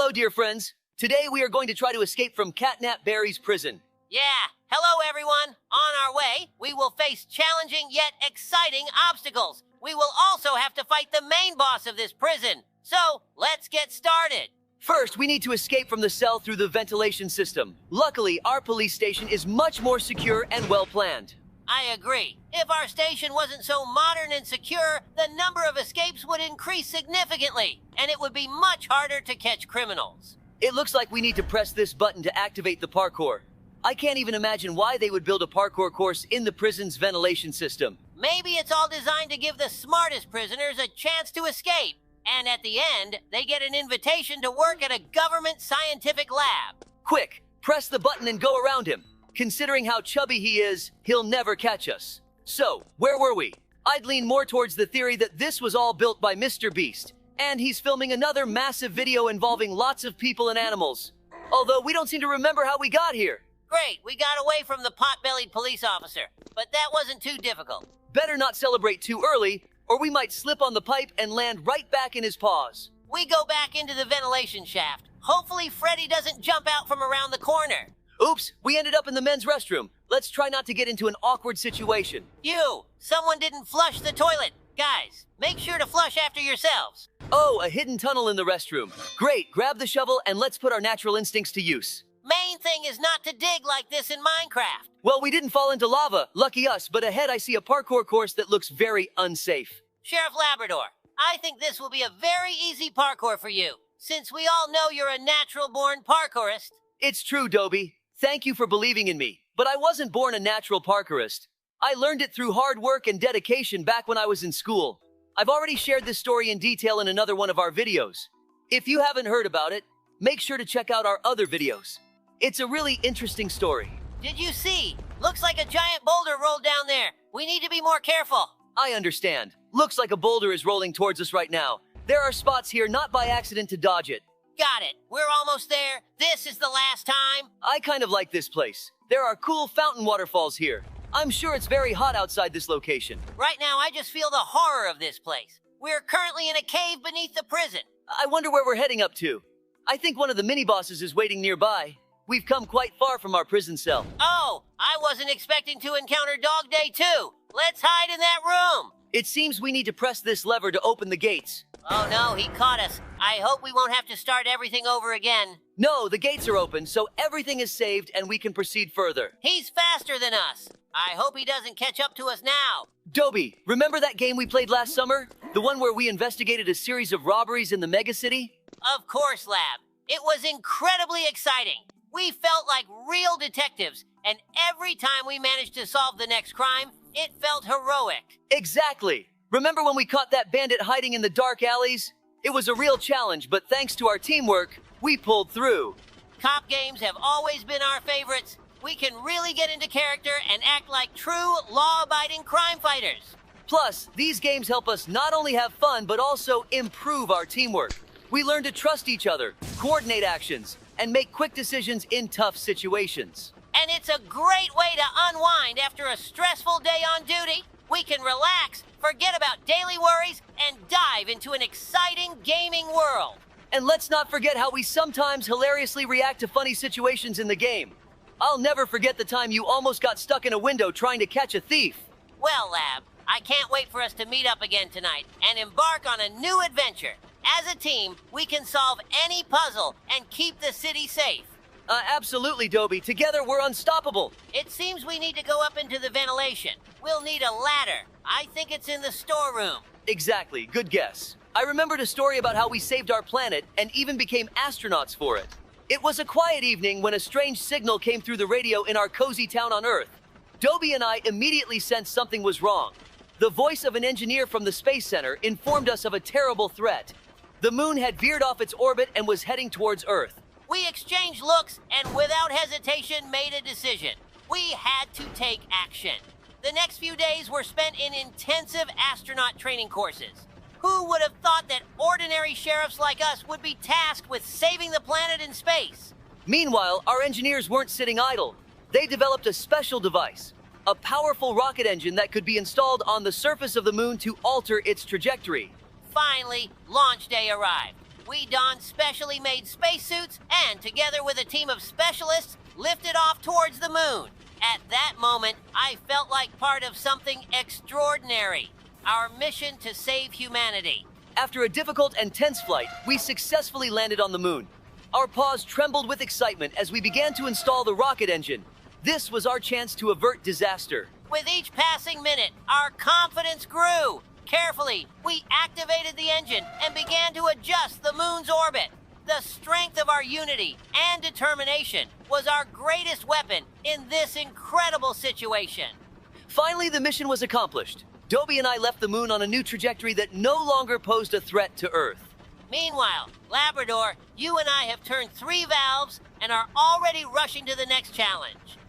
Hello, dear friends. Today we are going to try to escape from CATNAP Barry's prison. Yeah, hello everyone. On our way, we will face challenging yet exciting obstacles. We will also have to fight the main boss of this prison. So, let's get started. First, we need to escape from the cell through the ventilation system. Luckily, our police station is much more secure and well-planned. I agree. If our station wasn't so modern and secure, the number of escapes would increase significantly, and it would be much harder to catch criminals. It looks like we need to press this button to activate the parkour. I can't even imagine why they would build a parkour course in the prison's ventilation system. Maybe it's all designed to give the smartest prisoners a chance to escape. And at the end, they get an invitation to work at a government scientific lab. Quick, press the button and go around him. Considering how chubby he is, he'll never catch us. So, where were we? I'd lean more towards the theory that this was all built by Mr. Beast, and he's filming another massive video involving lots of people and animals. Although we don't seem to remember how we got here. Great, we got away from the pot-bellied police officer, but that wasn't too difficult. Better not celebrate too early, or we might slip on the pipe and land right back in his paws. We go back into the ventilation shaft. Hopefully Freddy doesn't jump out from around the corner. Oops, we ended up in the men's restroom. Let's try not to get into an awkward situation. Someone didn't flush the toilet. Guys, make sure to flush after yourselves. Oh, a hidden tunnel in the restroom. Great, grab the shovel and let's put our natural instincts to use. Main thing is not to dig like this in Minecraft. Well, we didn't fall into lava, lucky us, but ahead I see a parkour course that looks very unsafe. Sheriff Labrador, I think this will be a very easy parkour for you, since we all know you're a natural-born parkourist. It's true, Dobie. Thank you for believing in me, but I wasn't born a natural parkourist. I learned it through hard work and dedication back when I was in school. I've already shared this story in detail in another one of our videos. If you haven't heard about it, make sure to check out our other videos. It's a really interesting story. Did you see? Looks like a giant boulder rolled down there. We need to be more careful. I understand. Looks like a boulder is rolling towards us right now. There are spots here not by accident to dodge it. Got it. We're almost there. This is the last time. I kind of like this place. There are cool fountain waterfalls here. I'm sure it's very hot outside this location. Right now, I just feel the horror of this place. We're currently in a cave beneath the prison. I wonder where we're heading up to. I think one of the mini-bosses is waiting nearby. We've come quite far from our prison cell. Oh, I wasn't expecting to encounter Dog Day too. Let's hide in that room. It seems we need to press this lever to open the gates. Oh no, he caught us. I hope we won't have to start everything over again. No, the gates are open, so everything is saved and we can proceed further. He's faster than us. I hope he doesn't catch up to us now. Dobie, remember that game we played last summer? The one where we investigated a series of robberies in the megacity? Of course, Lab. It was incredibly exciting. We felt like real detectives, and every time we managed to solve the next crime, it felt heroic. Exactly. Remember when we caught that bandit hiding in the dark alleys? It was a real challenge, but thanks to our teamwork, we pulled through. Cop games have always been our favorites. We can really get into character and act like true, law-abiding crime fighters. Plus, these games help us not only have fun, but also improve our teamwork. We learn to trust each other, coordinate actions, and make quick decisions in tough situations. And it's a great way to unwind after a stressful day on duty. We can relax, forget about daily worries, and dive into an exciting gaming world. And let's not forget how we sometimes hilariously react to funny situations in the game. I'll never forget the time you almost got stuck in a window trying to catch a thief. Well, Lab, I can't wait for us to meet up again tonight and embark on a new adventure. As a team, we can solve any puzzle and keep the city safe. Absolutely, Dobie. Together, we're unstoppable. It seems we need to go up into the ventilation. We'll need a ladder. I think it's in the storeroom. Exactly. Good guess. I remembered a story about how we saved our planet and even became astronauts for it. It was a quiet evening when a strange signal came through the radio in our cozy town on Earth. Dobie and I immediately sensed something was wrong. The voice of an engineer from the Space Center informed us of a terrible threat. The moon had veered off its orbit and was heading towards Earth. We exchanged looks and without hesitation made a decision. We had to take action. The next few days were spent in intensive astronaut training courses. Who would have thought that ordinary sheriffs like us would be tasked with saving the planet in space? Meanwhile, our engineers weren't sitting idle. They developed a special device, a powerful rocket engine that could be installed on the surface of the moon to alter its trajectory. Finally, launch day arrived. We donned specially made spacesuits and, together with a team of specialists, lifted off towards the moon. At that moment, I felt like part of something extraordinary. Our mission to save humanity. After a difficult and tense flight, we successfully landed on the moon. Our paws trembled with excitement as we began to install the rocket engine. This was our chance to avert disaster. With each passing minute, our confidence grew. Carefully, we activated the engine and began to adjust the moon's orbit. The strength of our unity and determination was our greatest weapon in this incredible situation. Finally, the mission was accomplished. Dobie and I left the moon on a new trajectory that no longer posed a threat to Earth. Meanwhile, Labrador, you and I have turned 3 valves and are already rushing to the next challenge.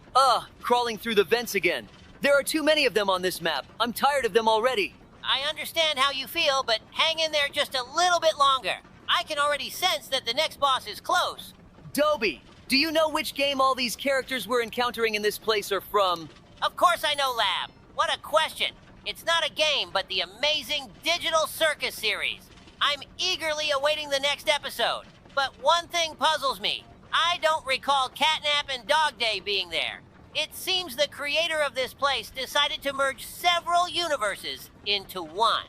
Crawling through the vents again. There are too many of them on this map. I'm tired of them already. I understand how you feel, but hang in there just a little bit longer. I can already sense that the next boss is close. Dobie, do you know which game all these characters we're encountering in this place are from? Of course I know, Lab. What a question. It's not a game, but the amazing Digital Circus series. I'm eagerly awaiting the next episode. But one thing puzzles me. I don't recall CATNAP and Dog Day being there. It seems the creator of this place decided to merge several universes into one,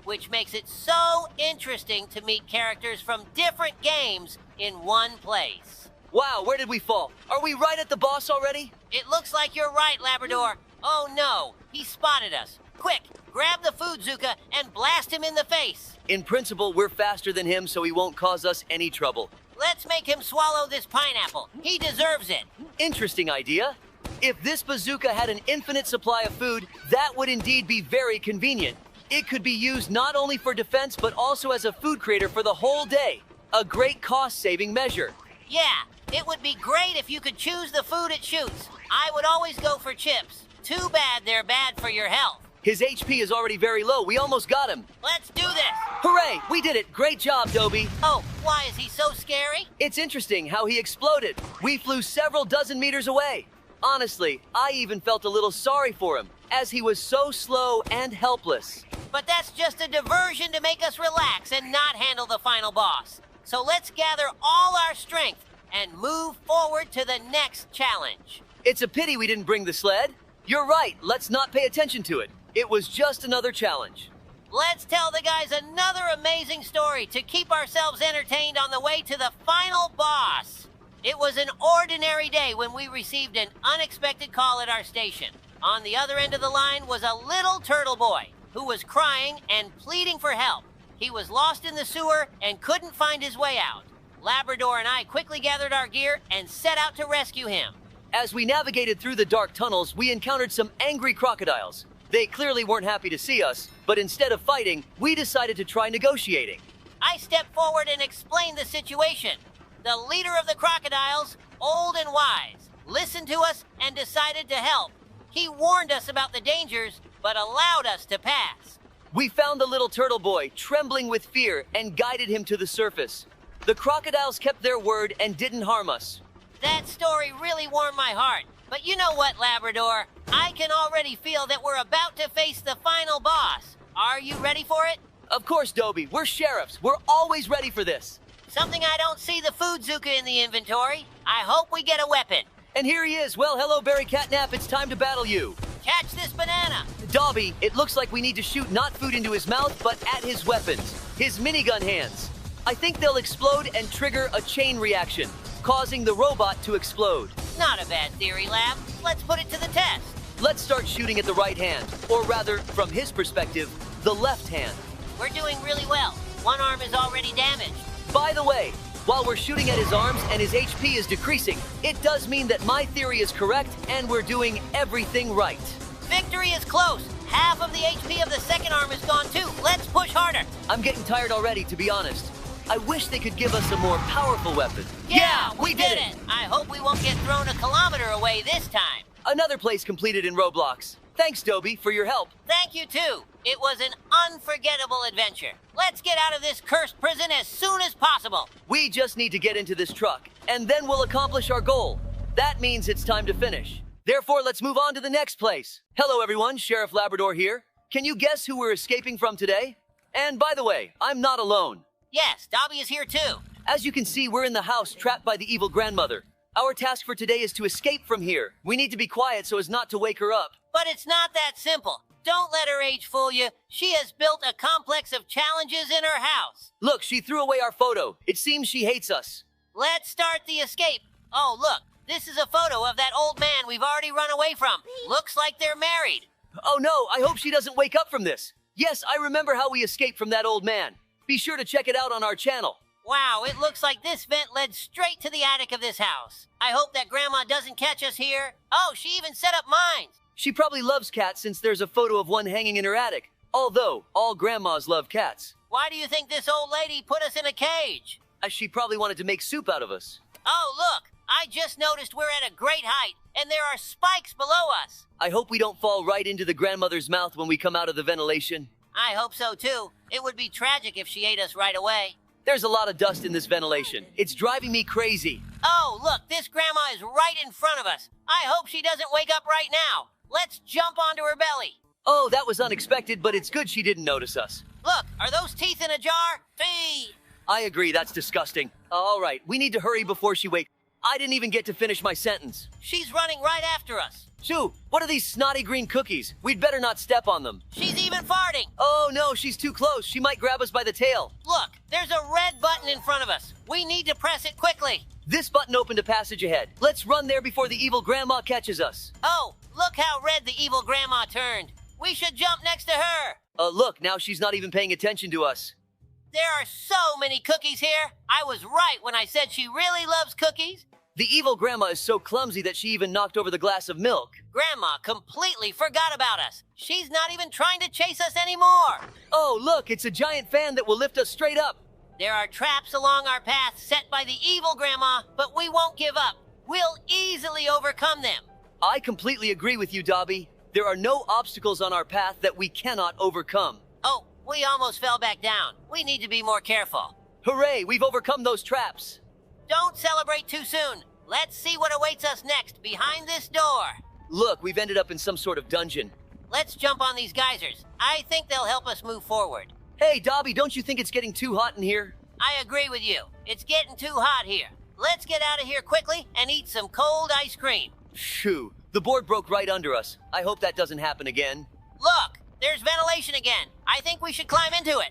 which makes it so interesting to meet characters from different games in one place. Wow, where did we fall? Are we right at the boss already? It looks like you're right, Labrador. Oh no, he spotted us. Quick, grab the food Zuka and blast him in the face. In principle, we're faster than him, so he won't cause us any trouble. Let's make him swallow this pineapple. He deserves it. Interesting idea. If this bazooka had an infinite supply of food, that would indeed be very convenient. It could be used not only for defense, but also as a food creator for the whole day. A great cost-saving measure. Yeah, it would be great if you could choose the food it shoots. I would always go for chips. Too bad they're bad for your health. His HP is already very low. We almost got him. Let's do this. Hooray! We did it. Great job, Dobie. Oh, why is he so scary? It's interesting how he exploded. We flew several dozen meters away. Honestly, I even felt a little sorry for him, as he was so slow and helpless. But that's just a diversion to make us relax and not handle the final boss. So let's gather all our strength and move forward to the next challenge. It's a pity we didn't bring the sled. You're right, let's not pay attention to it. It was just another challenge. Let's tell the guys another amazing story to keep ourselves entertained on the way to the final boss. It was an ordinary day when we received an unexpected call at our station. On the other end of the line was a little turtle boy who was crying and pleading for help. He was lost in the sewer and couldn't find his way out. Labrador and I quickly gathered our gear and set out to rescue him. As we navigated through the dark tunnels, we encountered some angry crocodiles. They clearly weren't happy to see us, but instead of fighting, we decided to try negotiating. I stepped forward and explained the situation. The leader of the crocodiles, old and wise, listened to us and decided to help. He warned us about the dangers, but allowed us to pass. We found the little turtle boy, trembling with fear, and guided him to the surface. The crocodiles kept their word and didn't harm us. That story really warmed my heart. But you know what, Labrador? I can already feel that we're about to face the final boss. Are you ready for it? Of course, Dobie. We're sheriffs. We're always ready for this. Something I don't see the food Zuka in the inventory. I hope we get a weapon. And here he is. Well, hello, Barry Catnap. It's time to battle you. Catch this banana. Dobie, it looks like we need to shoot not food into his mouth, but at his weapons. His minigun hands. I think they'll explode and trigger a chain reaction, causing the robot to explode. Not a bad theory, Lab. Let's put it to the test. Let's start shooting at the right hand, or rather, from his perspective, the left hand. We're doing really well. One arm is already damaged. By the way, while we're shooting at his arms and his HP is decreasing, it does mean that my theory is correct and we're doing everything right. Victory is close. Half of the HP of the second arm is gone too. Let's push harder. I'm getting tired already, to be honest. I wish they could give us a more powerful weapon. Yeah, we did it! I hope we won't get thrown a kilometer away this time. Another place completed in Roblox. Thanks, Dobie, for your help. Thank you, too. It was an unforgettable adventure. Let's get out of this cursed prison as soon as possible. We just need to get into this truck, and then we'll accomplish our goal. That means it's time to finish. Therefore, let's move on to the next place. Hello, everyone. Sheriff Labrador here. Can you guess who we're escaping from today? And by the way, I'm not alone. Yes, Dobby is here too. As you can see, we're in the house trapped by the evil grandmother. Our task for today is to escape from here. We need to be quiet so as not to wake her up. But it's not that simple. Don't let her age fool you. She has built a complex of challenges in her house. Look, she threw away our photo. It seems she hates us. Let's start the escape. Oh, look, this is a photo of that old man we've already run away from. Looks like they're married. Oh no, I hope she doesn't wake up from this. Yes, I remember how we escaped from that old man. Be sure to check it out on our channel. Wow, it looks like this vent led straight to the attic of this house. I hope that Grandma doesn't catch us here. Oh, she even set up mines. She probably loves cats since there's a photo of one hanging in her attic. Although, all grandmas love cats. Why do you think this old lady put us in a cage? As she probably wanted to make soup out of us. Oh, look, I just noticed we're at a great height, and there are spikes below us. I hope we don't fall right into the grandmother's mouth when we come out of the ventilation. I hope so, too. It would be tragic if she ate us right away. There's a lot of dust in this ventilation. It's driving me crazy. Oh, look, this grandma is right in front of us. I hope she doesn't wake up right now. Let's jump onto her belly. Oh, that was unexpected, but it's good she didn't notice us. Look, are those teeth in a jar? Fee! I agree, that's disgusting. All right, we need to hurry before she wakes. I didn't even get to finish my sentence. She's running right after us. Shoo, what are these snotty green cookies? We'd better not step on them. She's even farting. Oh no, she's too close. She might grab us by the tail. Look, there's a red button in front of us. We need to press it quickly. This button opened a passage ahead. Let's run there before the evil grandma catches us. Oh, look how red the evil grandma turned. We should jump next to her. Look, now she's not even paying attention to us. There are so many cookies here. I was right when I said she really loves cookies. The evil grandma is so clumsy that she even knocked over the glass of milk. Grandma completely forgot about us. She's not even trying to chase us anymore. Oh, look, it's a giant fan that will lift us straight up. There are traps along our path set by the evil grandma, but we won't give up. We'll easily overcome them. I completely agree with you, Dobby. There are no obstacles on our path that we cannot overcome. Oh, we almost fell back down. We need to be more careful. Hooray, we've overcome those traps. Don't celebrate too soon. Let's see what awaits us next behind this door. Look, we've ended up in some sort of dungeon. Let's jump on these geysers. I think they'll help us move forward. Hey, Dobby, don't you think it's getting too hot in here? I agree with you. It's getting too hot here. Let's get out of here quickly and eat some cold ice cream. Shoo, the board broke right under us. I hope that doesn't happen again. Look, there's ventilation again. I think we should climb into it.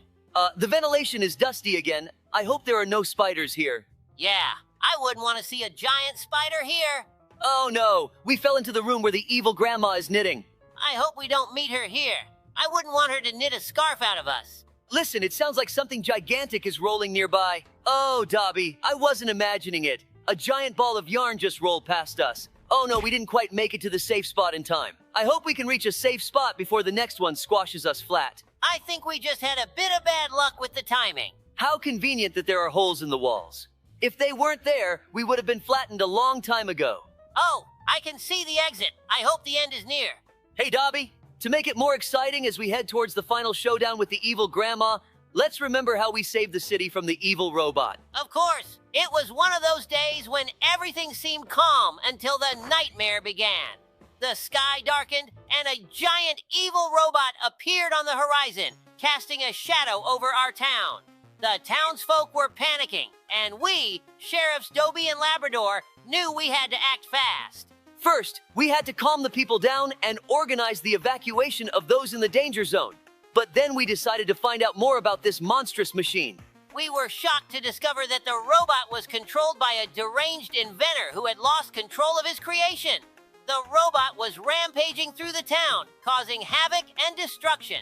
The ventilation is dusty again. I hope there are no spiders here. Yeah, I wouldn't want to see a giant spider here. Oh no, we fell into the room where the evil grandma is knitting. I hope we don't meet her here. I wouldn't want her to knit a scarf out of us. Listen, it sounds like something gigantic is rolling nearby. Oh, Dobby, I wasn't imagining it. A giant ball of yarn just rolled past us. Oh no, we didn't quite make it to the safe spot in time. I hope we can reach a safe spot before the next one squashes us flat. I think we just had a bit of bad luck with the timing. How convenient that there are holes in the walls. If they weren't there, we would have been flattened a long time ago. Oh, I can see the exit. I hope the end is near. Hey, Dobby, to make it more exciting as we head towards the final showdown with the evil grandma, let's remember how we saved the city from the evil robot. Of course, it was one of those days when everything seemed calm until the nightmare began. The sky darkened and a giant evil robot appeared on the horizon, casting a shadow over our town. The townsfolk were panicking, and we, Sheriffs Dobie and Labrador, knew we had to act fast. First, we had to calm the people down and organize the evacuation of those in the danger zone. But then we decided to find out more about this monstrous machine. We were shocked to discover that the robot was controlled by a deranged inventor who had lost control of his creation. The robot was rampaging through the town, causing havoc and destruction.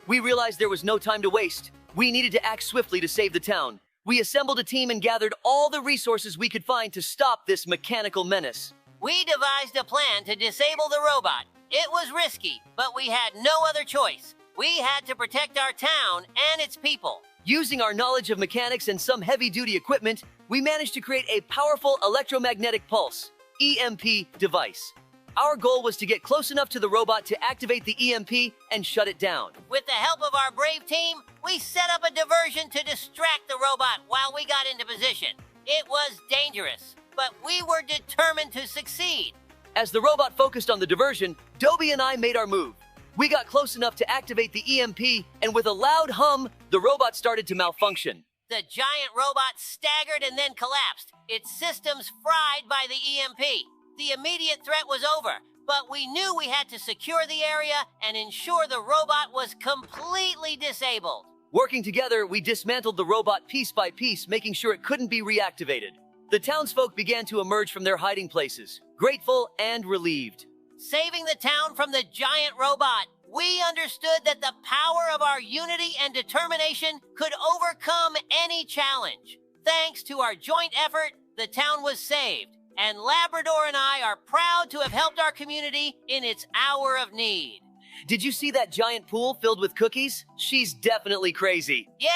We realized there was no time to waste. We needed to act swiftly to save the town. We assembled a team and gathered all the resources we could find to stop this mechanical menace. We devised a plan to disable the robot. It was risky, but we had no other choice. We had to protect our town and its people. Using our knowledge of mechanics and some heavy-duty equipment, we managed to create a powerful electromagnetic pulse, EMP, device. Our goal was to get close enough to the robot to activate the EMP and shut it down. With the help of our brave team, we set up a diversion to distract the robot while we got into position. It was dangerous, but we were determined to succeed. As the robot focused on the diversion, Dobie and I made our move. We got close enough to activate the EMP, and with a loud hum, the robot started to malfunction. The giant robot staggered and then collapsed, its systems fried by the EMP. The immediate threat was over, but we knew we had to secure the area and ensure the robot was completely disabled. Working together, we dismantled the robot piece by piece, making sure it couldn't be reactivated. The townsfolk began to emerge from their hiding places, grateful and relieved. Saving the town from the giant robot, we understood that the power of our unity and determination could overcome any challenge. Thanks to our joint effort, the town was saved, and Labrador and I are proud to have helped our community in its hour of need. Did you see that giant pool filled with cookies? She's definitely crazy. Yeah,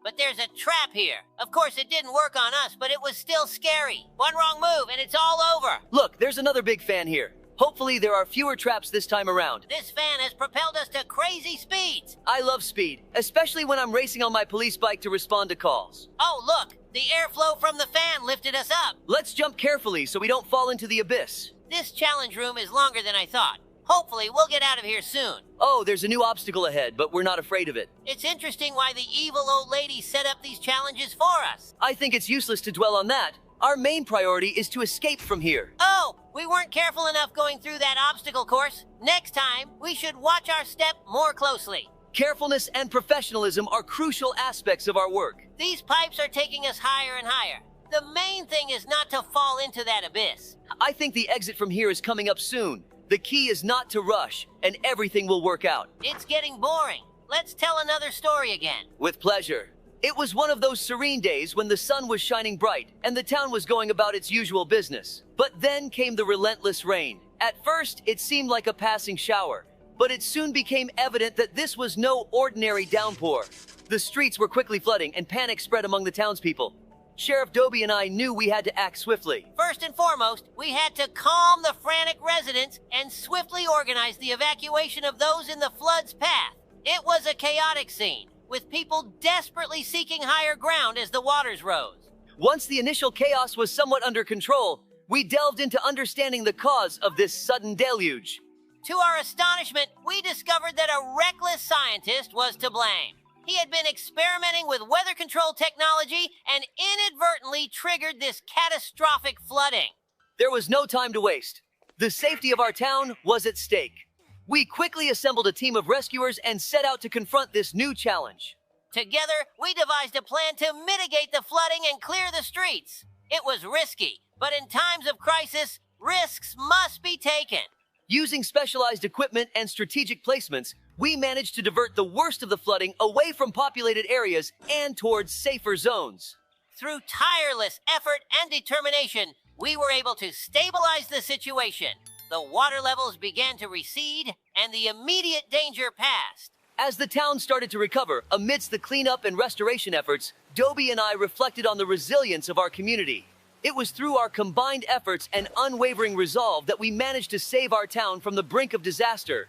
but there's a trap here. Of course, it didn't work on us, but it was still scary. One wrong move and it's all over. Look, there's another big fan here. Hopefully there are fewer traps this time around. This fan has propelled us to crazy speeds. I love speed, especially when I'm racing on my police bike to respond to calls. Oh, look, the airflow from the fan lifted us up. Let's jump carefully so we don't fall into the abyss. This challenge room is longer than I thought. Hopefully, we'll get out of here soon. Oh, there's a new obstacle ahead, but we're not afraid of it. It's interesting why the evil old lady set up these challenges for us. I think it's useless to dwell on that. Our main priority is to escape from here. Oh, we weren't careful enough going through that obstacle course. Next time, we should watch our step more closely. Carefulness and professionalism are crucial aspects of our work. These pipes are taking us higher and higher. The main thing is not to fall into that abyss. I think the exit from here is coming up soon. The key is not to rush, and everything will work out. It's getting boring. Let's tell another story again. With pleasure. It was one of those serene days when the sun was shining bright and the town was going about its usual business. But then came the relentless rain. At first, it seemed like a passing shower, but it soon became evident that this was no ordinary downpour. The streets were quickly flooding and panic spread among the townspeople. Sheriff Dobie and I knew we had to act swiftly. First and foremost, we had to calm the frantic residents and swiftly organize the evacuation of those in the flood's path. It was a chaotic scene, with people desperately seeking higher ground as the waters rose. Once the initial chaos was somewhat under control, we delved into understanding the cause of this sudden deluge. To our astonishment, we discovered that a reckless scientist was to blame. He had been experimenting with weather control technology and inadvertently triggered this catastrophic flooding. There was no time to waste. The safety of our town was at stake. We quickly assembled a team of rescuers and set out to confront this new challenge. Together, we devised a plan to mitigate the flooding and clear the streets. It was risky, but in times of crisis, risks must be taken. Using specialized equipment and strategic placements, we managed to divert the worst of the flooding away from populated areas and towards safer zones. Through tireless effort and determination, we were able to stabilize the situation. The water levels began to recede, and the immediate danger passed. As the town started to recover amidst the cleanup and restoration efforts, Dobie and I reflected on the resilience of our community. It was through our combined efforts and unwavering resolve that we managed to save our town from the brink of disaster.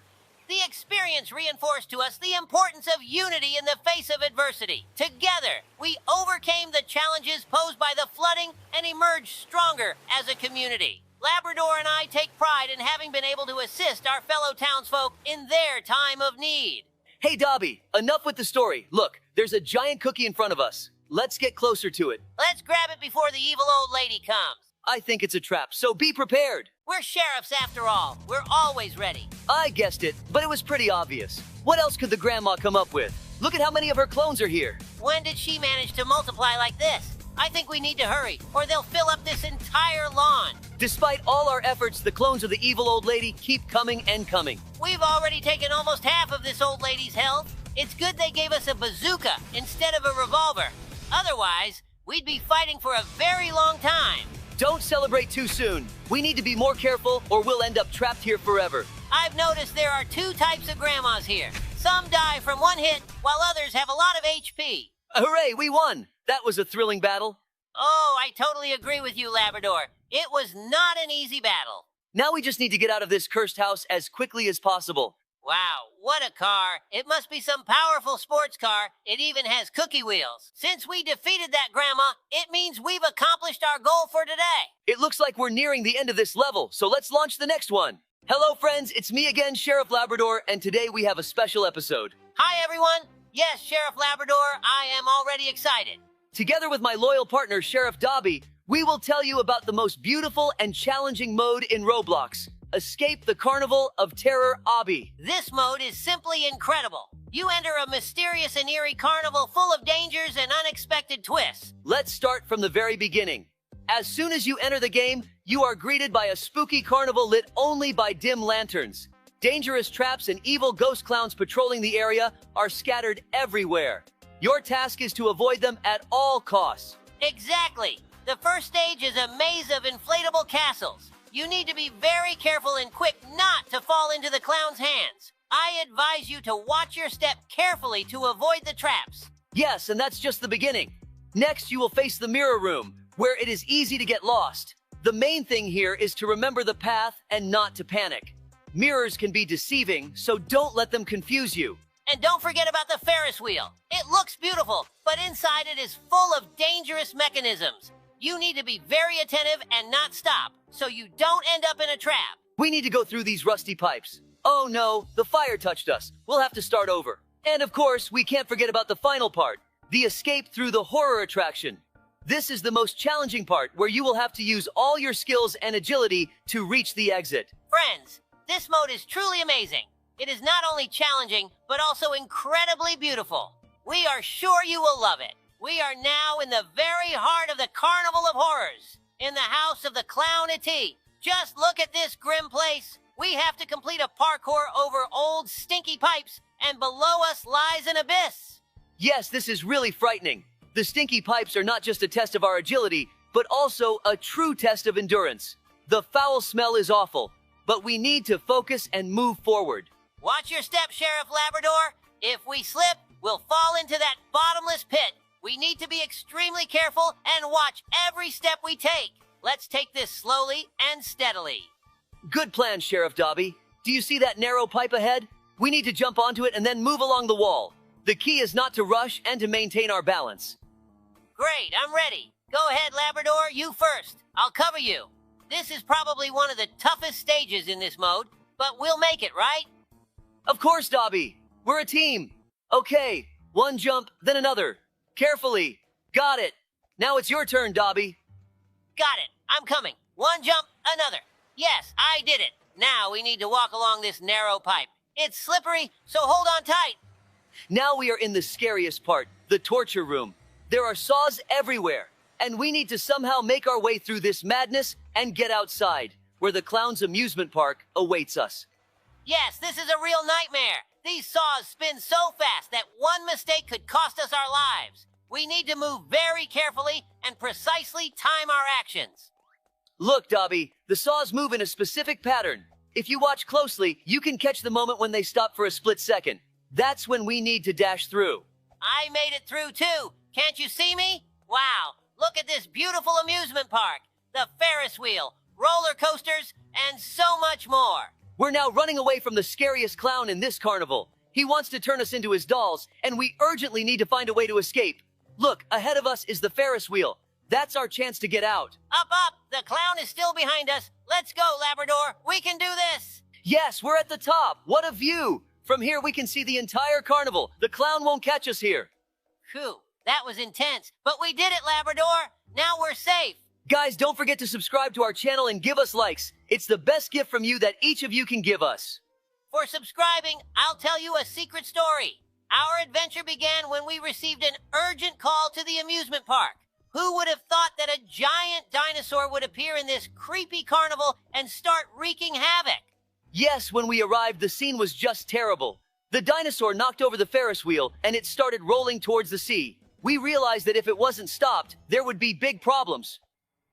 The experience reinforced to us the importance of unity in the face of adversity. Together, we overcame the challenges posed by the flooding and emerged stronger as a community. Labrador and I take pride in having been able to assist our fellow townsfolk in their time of need. Hey, Dobie, enough with the story. Look, there's a giant cookie in front of us. Let's get closer to it. Let's grab it before the evil old lady comes. I think it's a trap, so be prepared. We're sheriffs after all. We're always ready. I guessed it, but it was pretty obvious. What else could the grandma come up with? Look at how many of her clones are here. When did she manage to multiply like this? I think we need to hurry, or they'll fill up this entire lawn. Despite all our efforts, the clones of the evil old lady keep coming and coming. We've already taken almost half of this old lady's health. It's good they gave us a bazooka instead of a revolver. Otherwise, we'd be fighting for a very long time. Don't celebrate too soon. We need to be more careful or we'll end up trapped here forever. I've noticed there are two types of grandmas here. Some die from one hit, while others have a lot of HP. Hooray, we won! That was a thrilling battle. Oh, I totally agree with you, Labrador. It was not an easy battle. Now we just need to get out of this cursed house as quickly as possible. Wow, what a car. It must be some powerful sports car. It even has cookie wheels. Since we defeated that grandma, it means we've accomplished our goal for today. It looks like we're nearing the end of this level, so let's launch the next one. Hello, friends. It's me again, Sheriff Labrador, and today we have a special episode. Hi, everyone. Yes, Sheriff Labrador, I am already excited. Together with my loyal partner, Sheriff Dobie, we will tell you about the most beautiful and challenging mode in Roblox. Escape the Carnival of Terror OBBY. This mode is simply incredible. You enter a mysterious and eerie carnival full of dangers and unexpected twists. Let's start from the very beginning. As soon as you enter the game, you are greeted by a spooky carnival lit only by dim lanterns. Dangerous traps and evil ghost clowns patrolling the area are scattered everywhere. Your task is to avoid them at all costs. Exactly. The first stage is a maze of inflatable castles. You need to be very careful and quick not to fall into the clown's hands. I advise you to watch your step carefully to avoid the traps. Yes, and that's just the beginning. Next, you will face the mirror room, where it is easy to get lost. The main thing here is to remember the path and not to panic. Mirrors can be deceiving, so don't let them confuse you. And don't forget about the Ferris wheel. It looks beautiful, but inside it is full of dangerous mechanisms. You need to be very attentive and not stop, so you don't end up in a trap. We need to go through these rusty pipes. Oh no, the fire touched us. We'll have to start over. And of course, we can't forget about the final part, the escape through the horror attraction. This is the most challenging part, where you will have to use all your skills and agility to reach the exit. Friends, this mode is truly amazing. It is not only challenging, but also incredibly beautiful. We are sure you will love it. We are now in the very heart of the Carnival of Horrors, in the house of the Clownity. Just look at this grim place. We have to complete a parkour over old stinky pipes, and below us lies an abyss. Yes, this is really frightening. The stinky pipes are not just a test of our agility, but also a true test of endurance. The foul smell is awful, but we need to focus and move forward. Watch your step, Sheriff Labrador. If we slip, we'll fall into that bottomless pit. We need to be extremely careful and watch every step we take. Let's take this slowly and steadily. Good plan, Sheriff Dobie. Do you see that narrow pipe ahead? We need to jump onto it and then move along the wall. The key is not to rush and to maintain our balance. Great, I'm ready. Go ahead, Labrador, you first. I'll cover you. This is probably one of the toughest stages in this mode, but we'll make it, right? Of course, Dobie. We're a team. Okay, one jump, then another. Carefully. Got it. Now it's your turn, Dobie. Got it. I'm coming. One jump, another. Yes, I did it. Now we need to walk along this narrow pipe. It's slippery, so hold on tight. Now we are in the scariest part, the torture room. There are saws everywhere, and we need to somehow make our way through this madness and get outside, where the clown's amusement park awaits us. Yes, this is a real nightmare. These saws spin so fast that one mistake could cost us our lives. We need to move very carefully and precisely time our actions. Look, Dobie, the saws move in a specific pattern. If you watch closely, you can catch the moment when they stop for a split second. That's when we need to dash through. I made it through too. Can't you see me? Wow, look at this beautiful amusement park. The Ferris wheel, roller coasters, and so much more. We're now running away from the scariest clown in this carnival. He wants to turn us into his dolls, and we urgently need to find a way to escape. Look, ahead of us is the Ferris wheel. That's our chance to get out. Up, up! The clown is still behind us. Let's go, Labrador. We can do this. Yes, we're at the top. What a view! From here, we can see the entire carnival. The clown won't catch us here. Phew, that was intense. But we did it, Labrador. Now we're safe. Guys, don't forget to subscribe to our channel and give us likes. It's the best gift from you that each of you can give us. For subscribing, I'll tell you a secret story. Our adventure began when we received an urgent call to the amusement park. Who would have thought that a giant dinosaur would appear in this creepy carnival and start wreaking havoc? Yes, when we arrived, the scene was just terrible. The dinosaur knocked over the Ferris wheel, and it started rolling towards the sea. We realized that if it wasn't stopped, there would be big problems.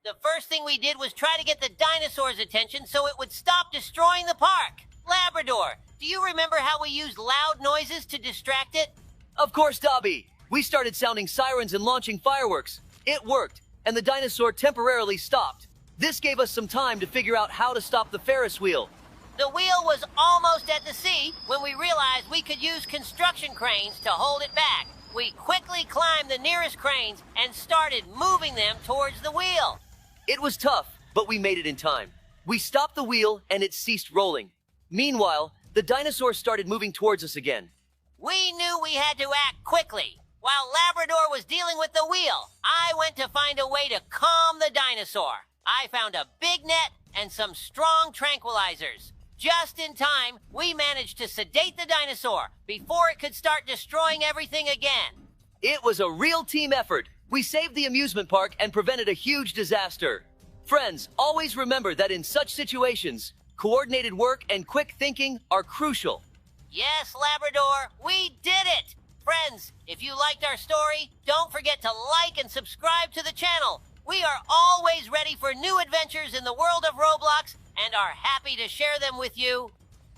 The first thing we did was try to get the dinosaur's attention so it would stop destroying the park. Labrador, do you remember how we used loud noises to distract it? Of course, Dobie. We started sounding sirens and launching fireworks. It worked, and the dinosaur temporarily stopped. This gave us some time to figure out how to stop the Ferris wheel. The wheel was almost at the sea when we realized we could use construction cranes to hold it back. We quickly climbed the nearest cranes and started moving them towards the wheel. It was tough, but we made it in time. We stopped the wheel, and it ceased rolling. Meanwhile, the dinosaur started moving towards us again. We knew we had to act quickly. While Labrador was dealing with the wheel, I went to find a way to calm the dinosaur. I found a big net and some strong tranquilizers. Just in time, we managed to sedate the dinosaur before it could start destroying everything again. It was a real team effort. We saved the amusement park and prevented a huge disaster. Friends, always remember that in such situations, coordinated work and quick thinking are crucial. Yes, Labrador, we did it! Friends, if you liked our story, don't forget to like and subscribe to the channel. We are always ready for new adventures in the world of Roblox and are happy to share them with you.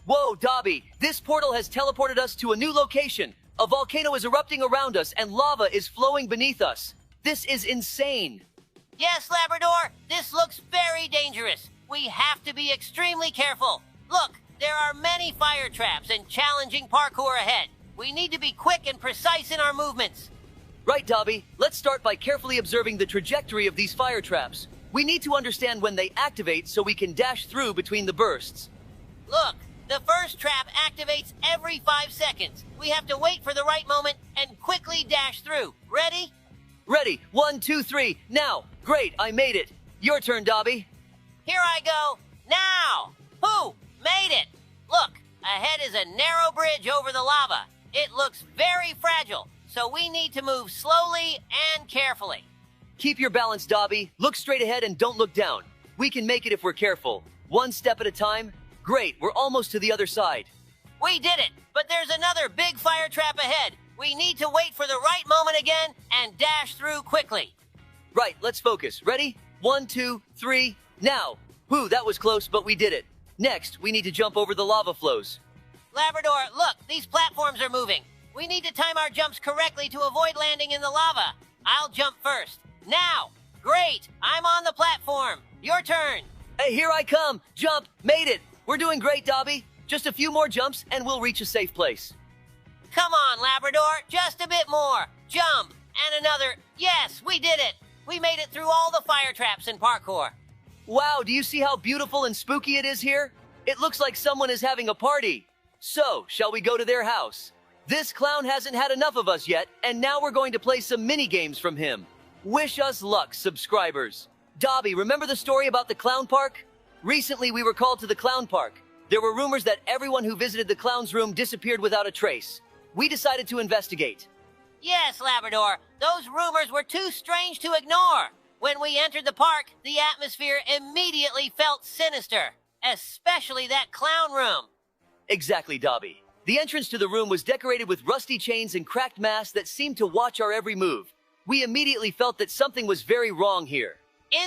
Whoa, Dobby, this portal has teleported us to a new location. A volcano is erupting around us and lava is flowing beneath us. This is insane. Yes, Labrador, this looks very dangerous. We have to be extremely careful. Look, there are many fire traps and challenging parkour ahead. We need to be quick and precise in our movements. Right, Dobby. Let's start by carefully observing the trajectory of these fire traps. We need to understand when they activate so we can dash through between the bursts. Look, the first trap activates every 5 seconds. We have to wait for the right moment and quickly dash through. Ready? Ready. 1, 2, 3. Now. Great, I made it. Your turn, Dobby. Here I go. Now. Who made it? Look, ahead is a narrow bridge over the lava. It looks very fragile, so we need to move slowly and carefully. Keep your balance, Dobby. Look straight ahead and don't look down. We can make it if we're careful. One step at a time. Great, we're almost to the other side. We did it, but there's another big fire trap ahead. We need to wait for the right moment again and dash through quickly. Right, let's focus. Ready? 1, 2, 3, now. Whew, that was close, but we did it. Next, we need to jump over the lava flows. Labrador, look, these platforms are moving. We need to time our jumps correctly to avoid landing in the lava. I'll jump first. Now! Great! I'm on the platform. Your turn. Hey, here I come. Jump. Made it. We're doing great, Dobby. Just a few more jumps and we'll reach a safe place. Come on, Labrador. Just a bit more. Jump. And another. Yes, we did it. We made it through all the fire traps in parkour. Wow, do you see how beautiful and spooky it is here? It looks like someone is having a party. So, shall we go to their house? This clown hasn't had enough of us yet, and now we're going to play some mini-games from him. Wish us luck, subscribers. Dobby, remember the story about the clown park? Recently, we were called to the clown park. There were rumors that everyone who visited the clown's room disappeared without a trace. We decided to investigate. Yes, Labrador. Those rumors were too strange to ignore. When we entered the park, the atmosphere immediately felt sinister, especially that clown room. Exactly, Dobby. The entrance to the room was decorated with rusty chains and cracked masks that seemed to watch our every move. We immediately felt that something was very wrong here.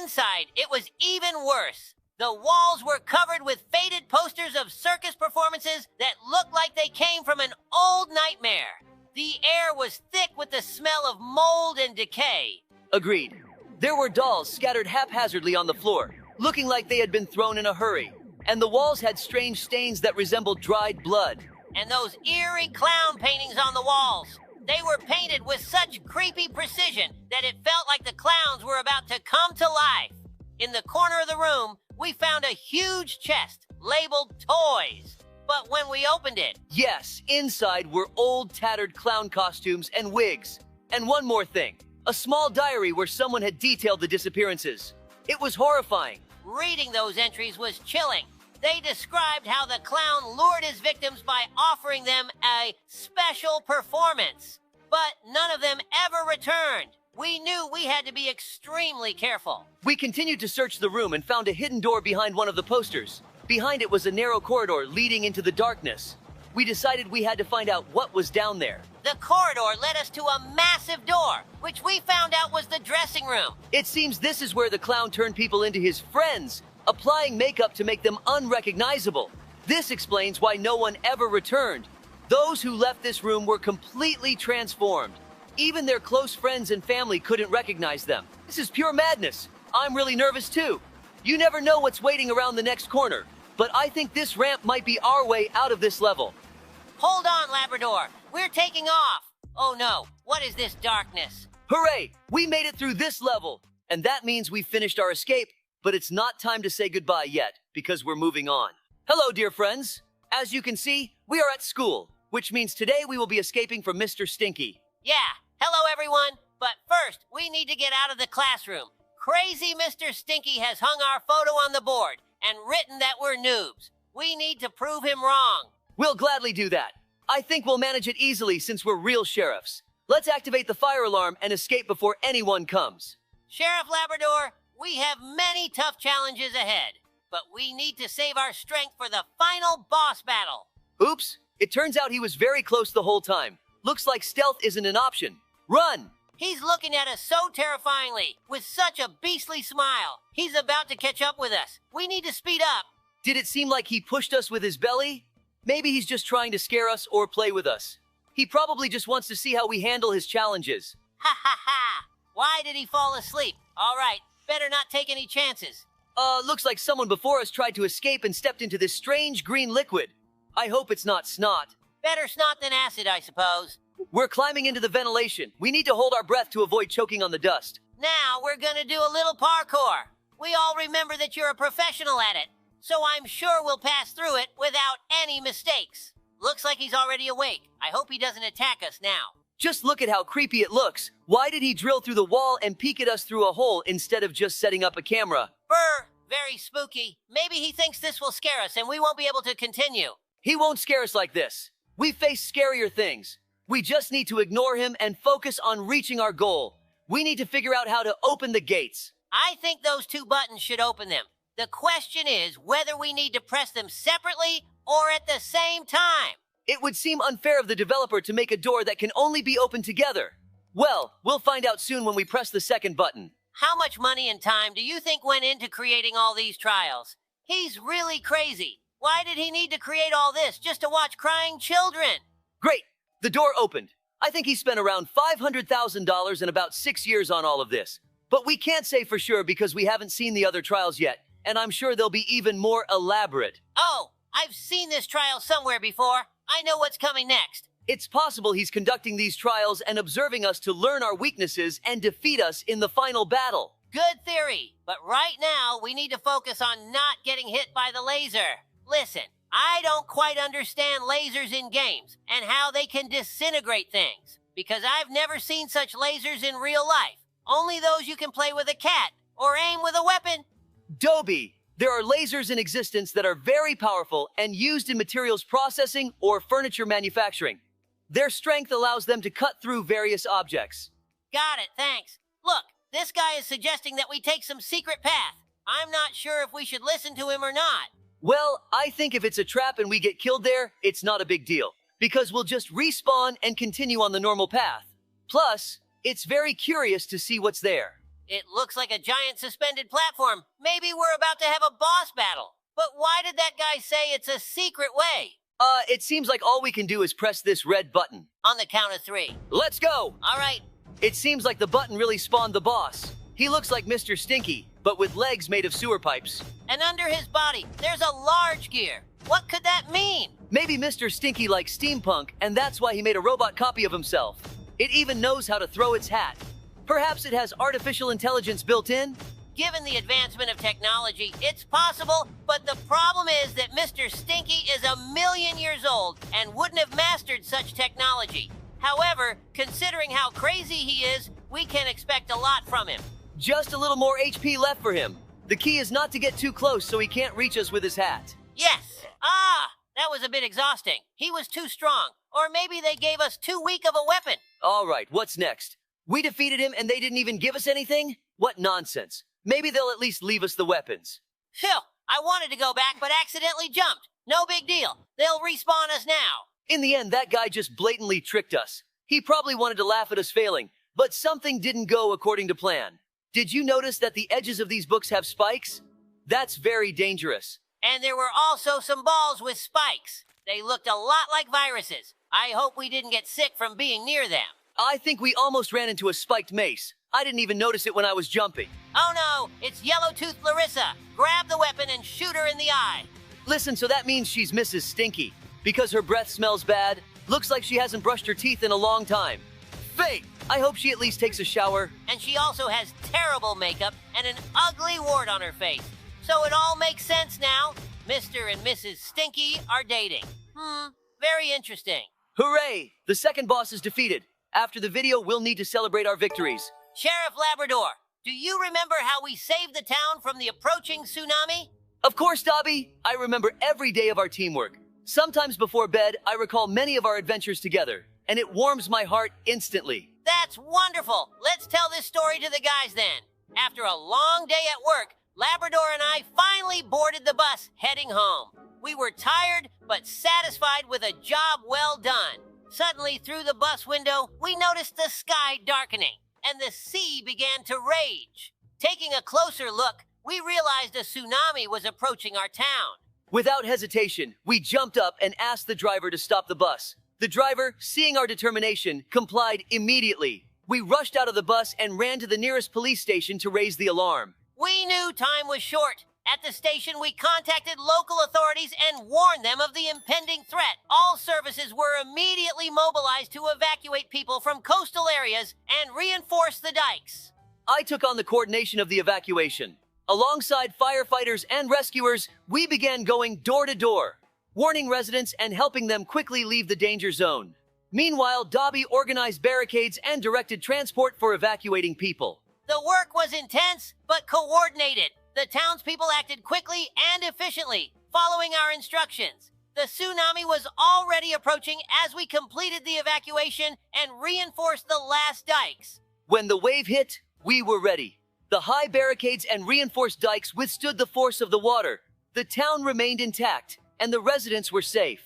Inside, it was even worse. The walls were covered with faded posters of circus performances that looked like they came from an old nightmare. The air was thick with the smell of mold and decay. Agreed. There were dolls scattered haphazardly on the floor, looking like they had been thrown in a hurry. And the walls had strange stains that resembled dried blood. And those eerie clown paintings on the walls. They were painted with such creepy precision that it felt like the clowns were about to come to life. In the corner of the room, we found a huge chest labeled toys. But when we opened it... Yes, inside were old tattered clown costumes and wigs. And one more thing, a small diary where someone had detailed the disappearances. It was horrifying. Reading those entries was chilling. They described how the clown lured his victims by offering them a special performance. But none of them ever returned. We knew we had to be extremely careful. We continued to search the room and found a hidden door behind one of the posters. Behind it was a narrow corridor leading into the darkness. We decided we had to find out what was down there. The corridor led us to a massive door, which we found out was the dressing room. It seems this is where the clown turned people into his friends, applying makeup to make them unrecognizable. This explains why no one ever returned. Those who left this room were completely transformed. Even their close friends and family couldn't recognize them. This is pure madness. I'm really nervous too. You never know what's waiting around the next corner, but I think this ramp might be our way out of this level. Hold on, Labrador. We're taking off. Oh no, what is this darkness? Hooray! We made it through this level. And that means we've finished our escape, but it's not time to say goodbye yet, because we're moving on. Hello, dear friends. As you can see, we are at school, which means today we will be escaping from Mr. Stinky. Yeah, Hello, everyone. But first, we need to get out of the classroom. Crazy Mr. Stinky has hung our photo on the board and written that we're noobs. We need to prove him wrong. We'll gladly do that. I think we'll manage it easily since we're real sheriffs. Let's activate the fire alarm and escape before anyone comes. Sheriff Labrador, we have many tough challenges ahead, but we need to save our strength for the final boss battle. Oops, it turns out he was very close the whole time. Looks like stealth isn't an option. Run! He's looking at us so terrifyingly, with such a beastly smile. He's about to catch up with us. We need to speed up. Did it seem like he pushed us with his belly? Maybe he's just trying to scare us or play with us. He probably just wants to see how we handle his challenges. Ha ha ha! Why did he fall asleep? All right, better not take any chances. Looks like someone before us tried to escape and stepped into this strange green liquid. I hope it's not snot. Better snot than acid, I suppose. We're climbing into the ventilation. We need to hold our breath to avoid choking on the dust. Now we're gonna do a little parkour. We all remember that you're a professional at it, so I'm sure we'll pass through it without any mistakes. Looks like he's already awake. I hope he doesn't attack us now. Just look at how creepy it looks. Why did he drill through the wall and peek at us through a hole instead of just setting up a camera? Brr, very spooky. Maybe he thinks this will scare us and we won't be able to continue. He won't scare us like this. We face scarier things. We just need to ignore him and focus on reaching our goal. We need to figure out how to open the gates. I think those two buttons should open them. The question is whether we need to press them separately or at the same time. It would seem unfair of the developer to make a door that can only be opened together. Well, we'll find out soon when we press the second button. How much money and time do you think went into creating all these trials? He's really crazy. Why did he need to create all this just to watch crying children? Great! The door opened. I think he spent around $500,000 in about 6 years on all of this. But we can't say for sure because we haven't seen the other trials yet, and I'm sure they'll be even more elaborate. Oh, I've seen this trial somewhere before. I know what's coming next. It's possible he's conducting these trials and observing us to learn our weaknesses and defeat us in the final battle. Good theory, but right now we need to focus on not getting hit by the laser. Listen, I don't quite understand lasers in games and how they can disintegrate things, because I've never seen such lasers in real life. Only those you can play with a cat or aim with a weapon. Dobie, there are lasers in existence that are very powerful and used in materials processing or furniture manufacturing. Their strength allows them to cut through various objects. Got it, thanks. Look, this guy is suggesting that we take some secret path. I'm not sure if we should listen to him or not. Well, I think if it's a trap and we get killed there, it's not a big deal, because we'll just respawn and continue on the normal path. Plus, it's very curious to see what's there. It looks like a giant suspended platform. Maybe we're about to have a boss battle. But why did that guy say it's a secret way? It seems like all we can do is press this red button. On the count of 3. Let's go! All right. It seems like the button really spawned the boss. He looks like Mr. Stinky, but with legs made of sewer pipes. And under his body, there's a large gear. What could that mean? Maybe Mr. Stinky likes steampunk, and that's why he made a robot copy of himself. It even knows how to throw its hat. Perhaps it has artificial intelligence built in? Given the advancement of technology, it's possible, but the problem is that Mr. Stinky is 1,000,000 years old and wouldn't have mastered such technology. However, considering how crazy he is, we can expect a lot from him. Just a little more HP left for him. The key is not to get too close so he can't reach us with his hat. Yes! That was a bit exhausting. He was too strong. Or maybe they gave us too weak of a weapon. All right, what's next? We defeated him and they didn't even give us anything? What nonsense. Maybe they'll at least leave us the weapons. Phew! I wanted to go back but accidentally jumped. No big deal. They'll respawn us now. In the end, that guy just blatantly tricked us. He probably wanted to laugh at us failing, but something didn't go according to plan. Did you notice that the edges of these books have spikes? That's very dangerous. And there were also some balls with spikes. They looked a lot like viruses. I hope we didn't get sick from being near them. I think we almost ran into a spiked mace. I didn't even notice it when I was jumping. Oh no, it's Yellow-Toothed Larissa. Grab the weapon and shoot her in the eye. Listen, so that means she's Mrs. Stinky. Because her breath smells bad, looks like she hasn't brushed her teeth in a long time. Fate! I hope she at least takes a shower. And she also has terrible makeup and an ugly wart on her face. So it all makes sense now. Mr. and Mrs. Stinky are dating. Very interesting. Hooray! The second boss is defeated. After the video, we'll need to celebrate our victories. Sheriff Labrador, do you remember how we saved the town from the approaching tsunami? Of course, Dobby. I remember every day of our teamwork. Sometimes before bed, I recall many of our adventures together, and it warms my heart instantly. That's wonderful. Let's tell this story to the guys then. After a long day at work, Labrador and I finally boarded the bus heading home. We were tired, but satisfied with a job well done. Suddenly, through the bus window, we noticed the sky darkening, and the sea began to rage. Taking a closer look, we realized a tsunami was approaching our town. Without hesitation, we jumped up and asked the driver to stop the bus. The driver, seeing our determination, complied immediately. We rushed out of the bus and ran to the nearest police station to raise the alarm. We knew time was short. At the station, we contacted local authorities and warned them of the impending threat. All services were immediately mobilized to evacuate people from coastal areas and reinforce the dikes. I took on the coordination of the evacuation. Alongside firefighters and rescuers, we began going door to door, warning residents and helping them quickly leave the danger zone. Meanwhile, Dobby organized barricades and directed transport for evacuating people. The work was intense, but coordinated. The townspeople acted quickly and efficiently, following our instructions. The tsunami was already approaching as we completed the evacuation and reinforced the last dikes. When the wave hit, we were ready. The high barricades and reinforced dikes withstood the force of the water. The town remained intact, and the residents were safe.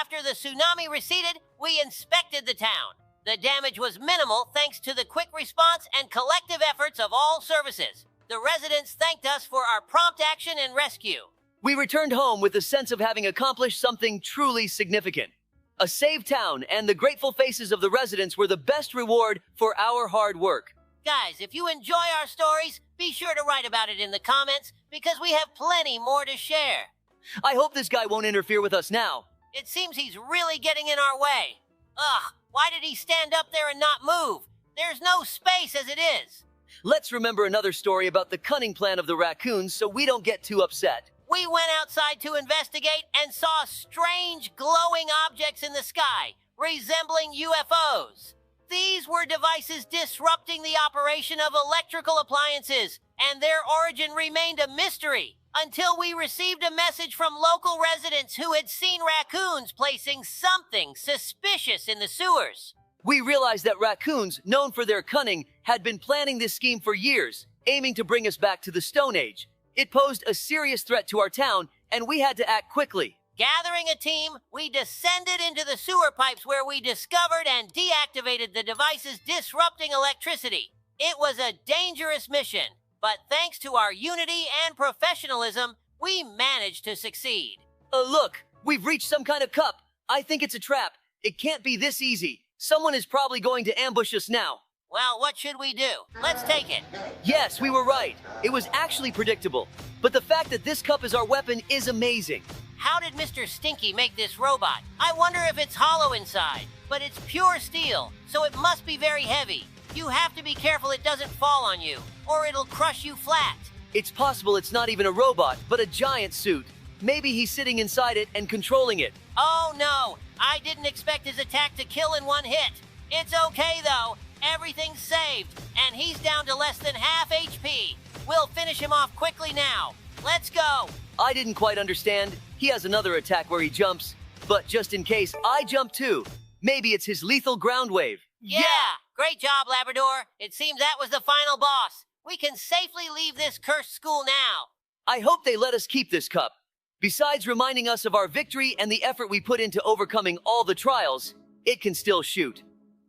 After the tsunami receded, we inspected the town. The damage was minimal thanks to the quick response and collective efforts of all services. The residents thanked us for our prompt action and rescue. We returned home with the sense of having accomplished something truly significant. A saved town and the grateful faces of the residents were the best reward for our hard work. Guys, if you enjoy our stories, be sure to write about it in the comments because we have plenty more to share. I hope this guy won't interfere with us now. It seems he's really getting in our way. Ugh, why did he stand up there and not move? There's no space as it is. Let's remember another story about the cunning plan of the raccoons so we don't get too upset. We went outside to investigate and saw strange glowing objects in the sky, resembling UFOs. These were devices disrupting the operation of electrical appliances, and their origin remained a mystery until we received a message from local residents who had seen raccoons placing something suspicious in the sewers. We realized that raccoons, known for their cunning, had been planning this scheme for years, aiming to bring us back to the Stone Age. It posed a serious threat to our town, and we had to act quickly. Gathering a team, we descended into the sewer pipes where we discovered and deactivated the devices disrupting electricity. It was a dangerous mission, but thanks to our unity and professionalism, we managed to succeed. Look, we've reached some kind of cup. I think it's a trap. It can't be this easy. Someone is probably going to ambush us now. Well, what should we do? Let's take it. Yes, we were right. It was actually predictable. But the fact that this cup is our weapon is amazing. How did Mr. Stinky make this robot? I wonder if it's hollow inside. But it's pure steel, so it must be very heavy. You have to be careful it doesn't fall on you, or it'll crush you flat. It's possible it's not even a robot, but a giant suit. Maybe he's sitting inside it and controlling it. Oh no, I didn't expect his attack to kill in one hit. It's okay though, everything's saved, and he's down to less than half HP. We'll finish him off quickly now. Let's go. I didn't quite understand. He has another attack where he jumps, but just in case, I jump too. Maybe it's his lethal ground wave. Yeah! Great job, Labrador. It seems that was the final boss. We can safely leave this cursed school now. I hope they let us keep this cup. Besides reminding us of our victory and the effort we put into overcoming all the trials, it can still shoot.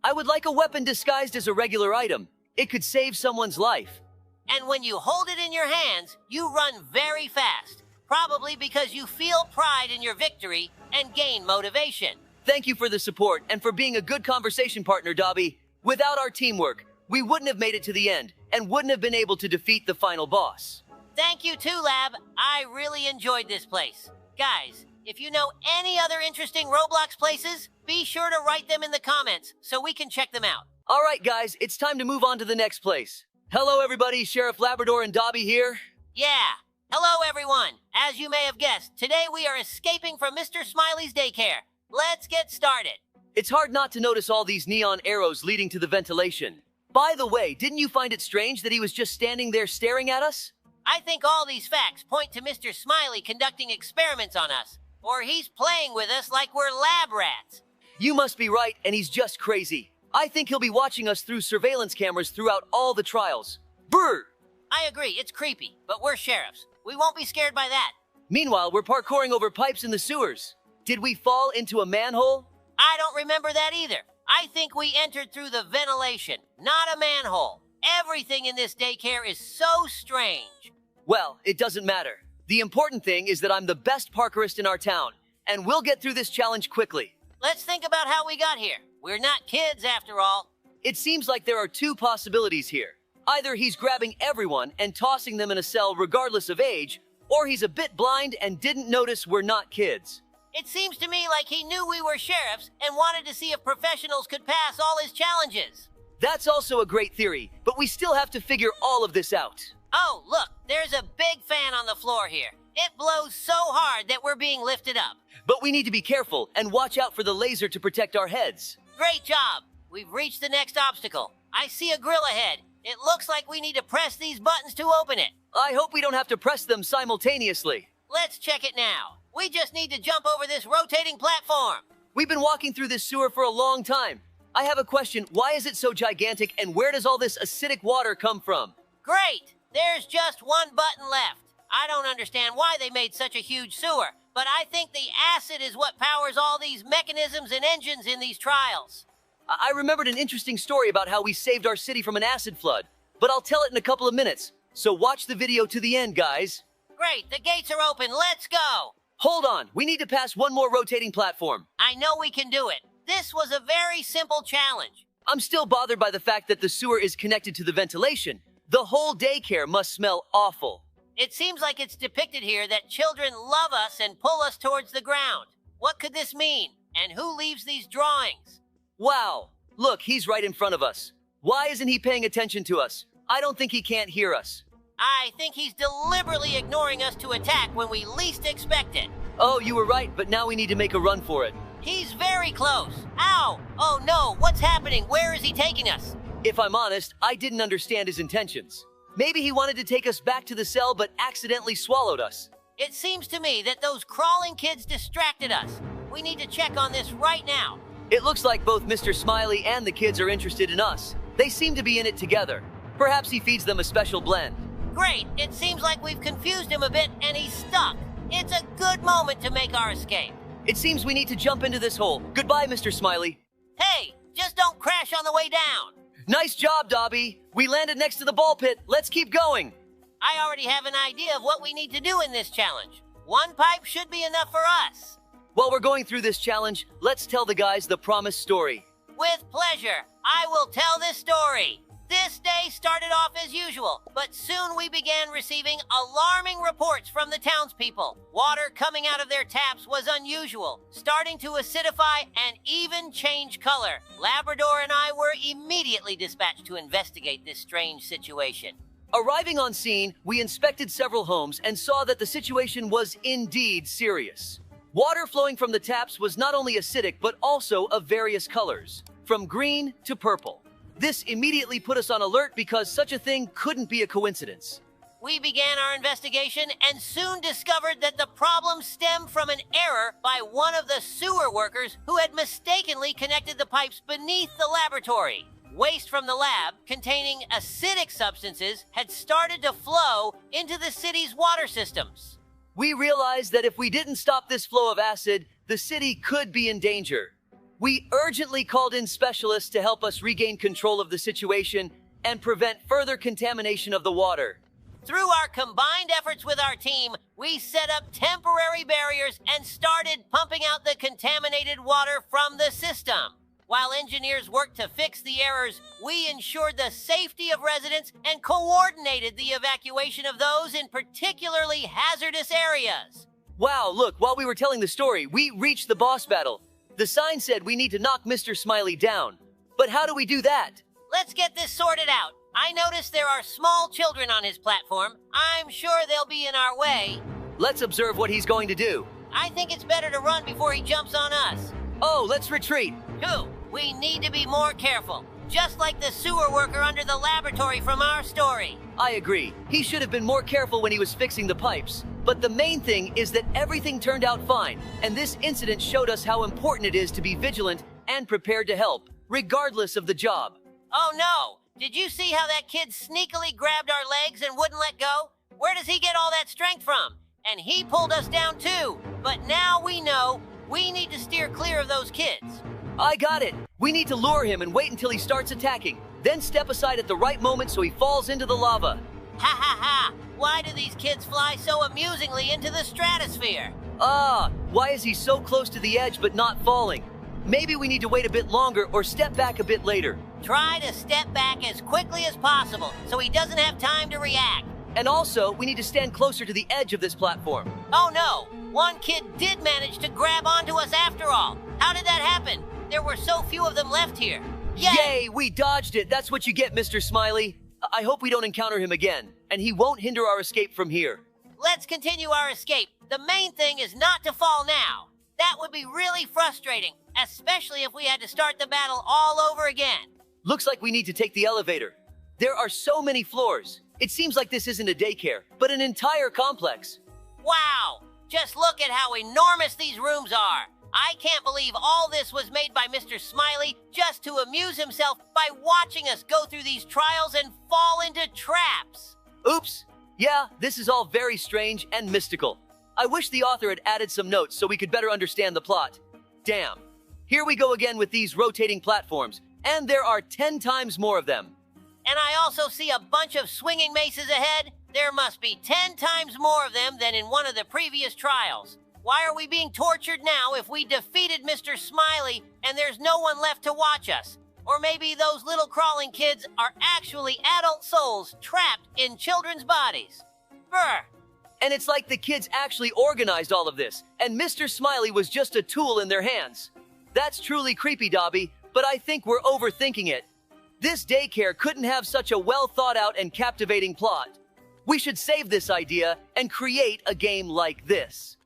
I would like a weapon disguised as a regular item. It could save someone's life. And when you hold it in your hands, you run very fast. Probably because you feel pride in your victory and gain motivation. Thank you for the support and for being a good conversation partner, Dobby. Without our teamwork, we wouldn't have made it to the end and wouldn't have been able to defeat the final boss. Thank you too, Lab. I really enjoyed this place. Guys, if you know any other interesting Roblox places, be sure to write them in the comments so we can check them out. All right, guys, it's time to move on to the next place. Hello, everybody. Sheriff Labrador and Dobby here. Yeah. Hello, everyone. As you may have guessed, today we are escaping from Mr. Smiley's daycare. Let's get started. It's hard not to notice all these neon arrows leading to the ventilation. By the way, didn't you find it strange that he was just standing there staring at us? I think all these facts point to Mr. Smiley conducting experiments on us, or he's playing with us like we're lab rats. You must be right, and he's just crazy. I think he'll be watching us through surveillance cameras throughout all the trials. Brr! I agree, it's creepy, but we're sheriffs. We won't be scared by that. Meanwhile, we're parkouring over pipes in the sewers. Did we fall into a manhole? I don't remember that either. I think we entered through the ventilation, not a manhole. Everything in this daycare is so strange. Well, it doesn't matter. The important thing is that I'm the best parkourist in our town, and we'll get through this challenge quickly. Let's think about how we got here. We're not kids, after all. It seems like there are two possibilities here. Either he's grabbing everyone and tossing them in a cell regardless of age, or he's a bit blind and didn't notice we're not kids. It seems to me like he knew we were sheriffs and wanted to see if professionals could pass all his challenges. That's also a great theory, but we still have to figure all of this out. Oh, look, there's a big fan on the floor here. It blows so hard that we're being lifted up. But we need to be careful and watch out for the laser to protect our heads. Great job. We've reached the next obstacle. I see a grill ahead. It looks like we need to press these buttons to open it. I hope we don't have to press them simultaneously. Let's check it now. We just need to jump over this rotating platform. We've been walking through this sewer for a long time. I have a question. Why is it so gigantic, and where does all this acidic water come from? Great. There's just one button left. I don't understand why they made such a huge sewer, but I think the acid is what powers all these mechanisms and engines in these trials. I remembered an interesting story about how we saved our city from an acid flood, but I'll tell it in a couple of minutes. So watch the video to the end, guys. Great, the gates are open. Let's go. Hold on, we need to pass one more rotating platform. I know we can do it. This was a very simple challenge. I'm still bothered by the fact that the sewer is connected to the ventilation. The whole daycare must smell awful. It seems like it's depicted here that children love us and pull us towards the ground. What could this mean? And who leaves these drawings? Wow, look, he's right in front of us. Why isn't he paying attention to us? I don't think he can't hear us. I think he's deliberately ignoring us to attack when we least expect it. Oh, you were right, but now we need to make a run for it. He's very close. Ow! Oh no, what's happening? Where is he taking us? If I'm honest, I didn't understand his intentions. Maybe he wanted to take us back to the cell but accidentally swallowed us. It seems to me that those crawling kids distracted us. We need to check on this right now. It looks like both Mr. Smiley and the kids are interested in us. They seem to be in it together. Perhaps he feeds them a special blend. Great, it seems like we've confused him a bit and he's stuck. It's a good moment to make our escape. It seems we need to jump into this hole. Goodbye, Mr. Smiley. Hey, just don't crash on the way down. Nice job, Dobby. We landed next to the ball pit. Let's keep going. I already have an idea of what we need to do in this challenge. One pipe should be enough for us. While we're going through this challenge, let's tell the guys the promised story. With pleasure, I will tell this story. This day started off as usual, but soon we began receiving alarming reports from the townspeople. Water coming out of their taps was unusual, starting to acidify and even change color. Labrador and I were immediately dispatched to investigate this strange situation. Arriving on scene, we inspected several homes and saw that the situation was indeed serious. Water flowing from the taps was not only acidic, but also of various colors, from green to purple. This immediately put us on alert because such a thing couldn't be a coincidence. We began our investigation and soon discovered that the problem stemmed from an error by one of the sewer workers who had mistakenly connected the pipes beneath the laboratory. Waste from the lab, containing acidic substances, had started to flow into the city's water systems. We realized that if we didn't stop this flow of acid, the city could be in danger. We urgently called in specialists to help us regain control of the situation and prevent further contamination of the water. Through our combined efforts with our team, we set up temporary barriers and started pumping out the contaminated water from the system. While engineers worked to fix the errors, we ensured the safety of residents and coordinated the evacuation of those in particularly hazardous areas. Wow, look, while we were telling the story, we reached the boss battle. The sign said we need to knock Mr. Smiley down. But how do we do that? Let's get this sorted out. I noticed there are small children on his platform. I'm sure they'll be in our way. Let's observe what he's going to do. I think it's better to run before he jumps on us. Oh, let's retreat. 2, we need to be more careful, just like the sewer worker under the laboratory from our story. I agree. He should have been more careful when he was fixing the pipes. But the main thing is that everything turned out fine, and this incident showed us how important it is to be vigilant and prepared to help, regardless of the job. Oh no! Did you see how that kid sneakily grabbed our legs and wouldn't let go? Where does he get all that strength from? And he pulled us down too. But now we know we need to steer clear of those kids. I got it. We need to lure him and wait until he starts attacking, then step aside at the right moment so he falls into the lava. Ha ha ha! Why do these kids fly so amusingly into the stratosphere? Why is he so close to the edge but not falling? Maybe we need to wait a bit longer or step back a bit later. Try to step back as quickly as possible so he doesn't have time to react. And also, we need to stand closer to the edge of this platform. Oh no! One kid did manage to grab onto us after all. How did that happen? There were so few of them left here. Yay! We dodged it. That's what you get, Mr. Smiley. I hope we don't encounter him again, and he won't hinder our escape from here. Let's continue our escape. The main thing is not to fall now. That would be really frustrating, especially if we had to start the battle all over again. Looks like we need to take the elevator. There are so many floors. It seems like this isn't a daycare, but an entire complex. Wow! Just look at how enormous these rooms are. I can't believe all this was made by Mr. Smiley just to amuse himself by watching us go through these trials and fall into traps. Oops. Yeah, this is all very strange and mystical. I wish the author had added some notes so we could better understand the plot. Damn. Here we go again with these rotating platforms, and there are 10 times more of them. And I also see a bunch of swinging maces ahead. There must be 10 times more of them than in one of the previous trials. Why are we being tortured now if we defeated Mr. Smiley and there's no one left to watch us? Or maybe those little crawling kids are actually adult souls trapped in children's bodies. Brr. And it's like the kids actually organized all of this, and Mr. Smiley was just a tool in their hands. That's truly creepy, Dobby, but I think we're overthinking it. This daycare couldn't have such a well-thought-out and captivating plot. We should save this idea and create a game like this.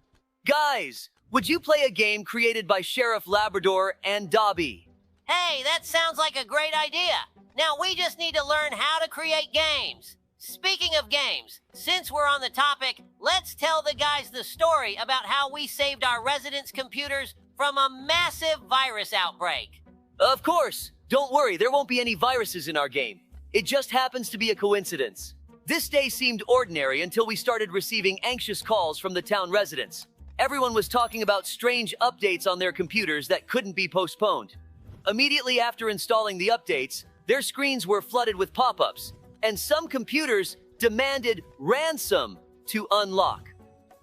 Guys, would you play a game created by Sheriff Labrador and Dobby? Hey, that sounds like a great idea. Now we just need to learn how to create games. Speaking of games, since we're on the topic, let's tell the guys the story about how we saved our residents' computers from a massive virus outbreak. Of course. Don't worry, there won't be any viruses in our game. It just happens to be a coincidence. This day seemed ordinary until we started receiving anxious calls from the town residents. Everyone was talking about strange updates on their computers that couldn't be postponed. Immediately after installing the updates, their screens were flooded with pop-ups, and some computers demanded ransom to unlock.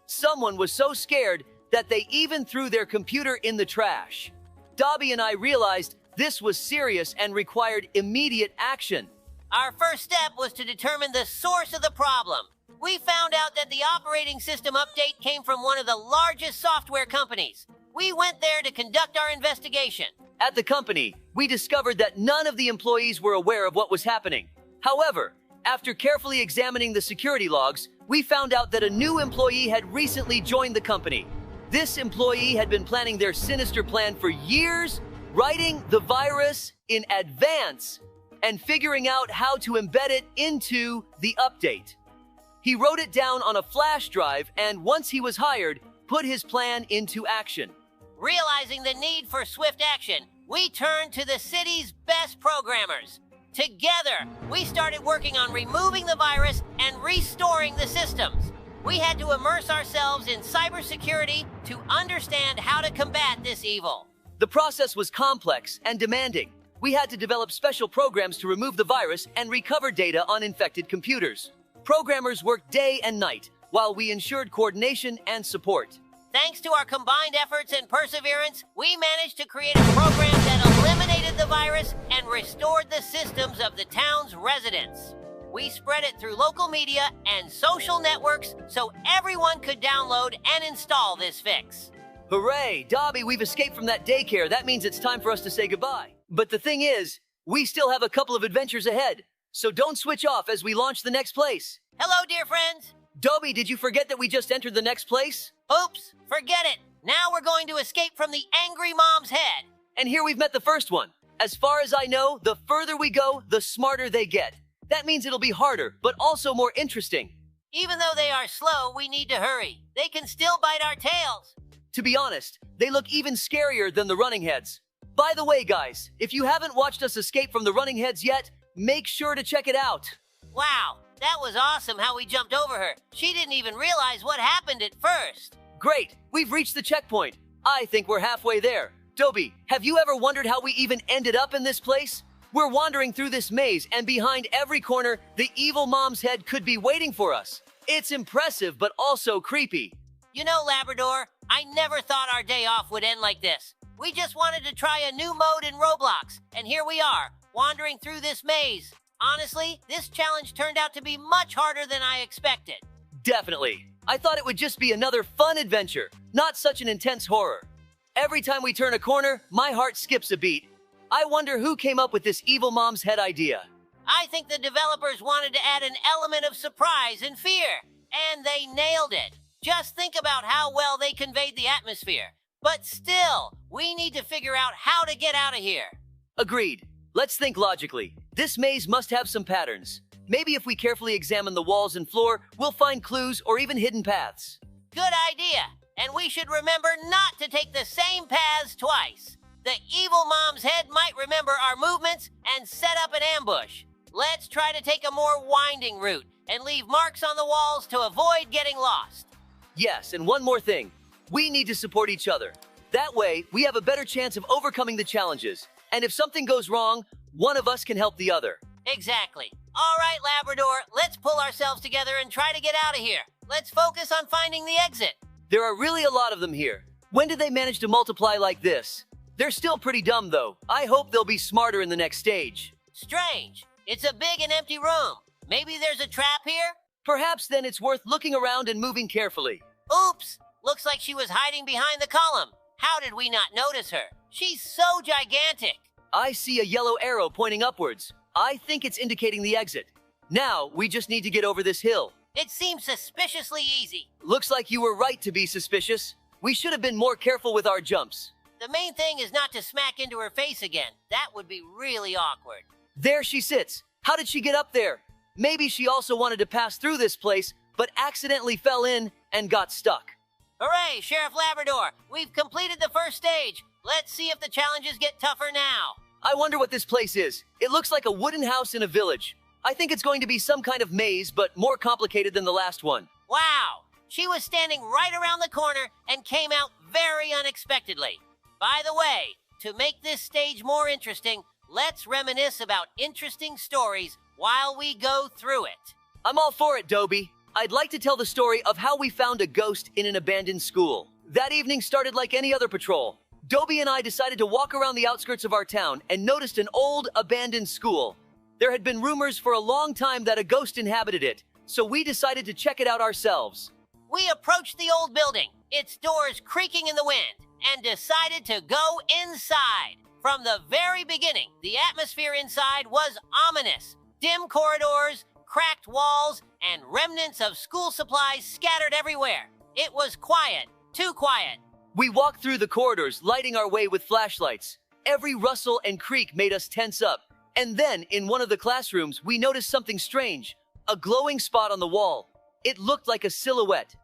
Someone was so scared that they even threw their computer in the trash. Dobby and I realized this was serious and required immediate action. Our first step was to determine the source of the problem. We found out that the operating system update came from one of the largest software companies. We went there to conduct our investigation. At the company, we discovered that none of the employees were aware of what was happening. However, after carefully examining the security logs, we found out that a new employee had recently joined the company. This employee had been planning their sinister plan for years, writing the virus in advance and figuring out how to embed it into the update. He wrote it down on a flash drive and, once he was hired, put his plan into action. Realizing the need for swift action, we turned to the city's best programmers. Together, we started working on removing the virus and restoring the systems. We had to immerse ourselves in cybersecurity to understand how to combat this evil. The process was complex and demanding. We had to develop special programs to remove the virus and recover data on infected computers. Programmers worked day and night, while we ensured coordination and support. Thanks to our combined efforts and perseverance, we managed to create a program that eliminated the virus and restored the systems of the town's residents. We spread it through local media and social networks so everyone could download and install this fix. Hooray! Dobby, we've escaped from that daycare. That means it's time for us to say goodbye. But the thing is, we still have a couple of adventures ahead. So don't switch off as we launch the next place. Hello, dear friends. Dobby, did you forget that we just entered the next place? Oops, forget it. Now we're going to escape from the angry mom's head. And here we've met the first one. As far as I know, the further we go, the smarter they get. That means it'll be harder, but also more interesting. Even though they are slow, we need to hurry. They can still bite our tails. To be honest, they look even scarier than the running heads. By the way, guys, if you haven't watched us escape from the running heads yet, make sure to check it out. Wow, that was awesome how we jumped over her. She didn't even realize what happened at first. Great, we've reached the checkpoint. I think we're halfway there. Dobie, have you ever wondered how we even ended up in this place? We're wandering through this maze, and behind every corner, the evil mom's head could be waiting for us. It's impressive, but also creepy. You know, Labrador, I never thought our day off would end like this. We just wanted to try a new mode in Roblox, and here we are, wandering through this maze. Honestly, this challenge turned out to be much harder than I expected. Definitely. I thought it would just be another fun adventure, not such an intense horror. Every time we turn a corner, my heart skips a beat. I wonder who came up with this evil mom's head idea. I think the developers wanted to add an element of surprise and fear, and they nailed it. Just think about how well they conveyed the atmosphere. But still, we need to figure out how to get out of here. Agreed. Let's think logically. This maze must have some patterns. Maybe if we carefully examine the walls and floor, we'll find clues or even hidden paths. Good idea. And we should remember not to take the same paths twice. The evil mom's head might remember our movements and set up an ambush. Let's try to take a more winding route and leave marks on the walls to avoid getting lost. Yes, and one more thing. We need to support each other. That way, we have a better chance of overcoming the challenges. And if something goes wrong, one of us can help the other. Exactly. All right, Labrador, let's pull ourselves together and try to get out of here. Let's focus on finding the exit. There are really a lot of them here. When did they manage to multiply like this? They're still pretty dumb, though. I hope they'll be smarter in the next stage. Strange. It's a big and empty room. Maybe there's a trap here? Perhaps then it's worth looking around and moving carefully. Oops! Looks like she was hiding behind the column. How did we not notice her? She's so gigantic. I see a yellow arrow pointing upwards. I think it's indicating the exit. Now, we just need to get over this hill. It seems suspiciously easy. Looks like you were right to be suspicious. We should have been more careful with our jumps. The main thing is not to smack into her face again. That would be really awkward. There she sits. How did she get up there? Maybe she also wanted to pass through this place, but accidentally fell in and got stuck. Hooray, Sheriff Labrador! We've completed the first stage. Let's see if the challenges get tougher now. I wonder what this place is. It looks like a wooden house in a village. I think it's going to be some kind of maze, but more complicated than the last one. Wow! She was standing right around the corner and came out very unexpectedly. By the way, to make this stage more interesting, let's reminisce about interesting stories while we go through it. I'm all for it, Dobie. I'd like to tell the story of how we found a ghost in an abandoned school. That evening started like any other patrol. Dobie and I decided to walk around the outskirts of our town and noticed an old, abandoned school. There had been rumors for a long time that a ghost inhabited it, so we decided to check it out ourselves. We approached the old building, its doors creaking in the wind, and decided to go inside. From the very beginning, the atmosphere inside was ominous. Dim corridors, cracked walls, and remnants of school supplies scattered everywhere. It was quiet, too quiet. We walked through the corridors, lighting our way with flashlights. Every rustle and creak made us tense up. And then, in one of the classrooms, we noticed something strange. A glowing spot on the wall. It looked like a silhouette.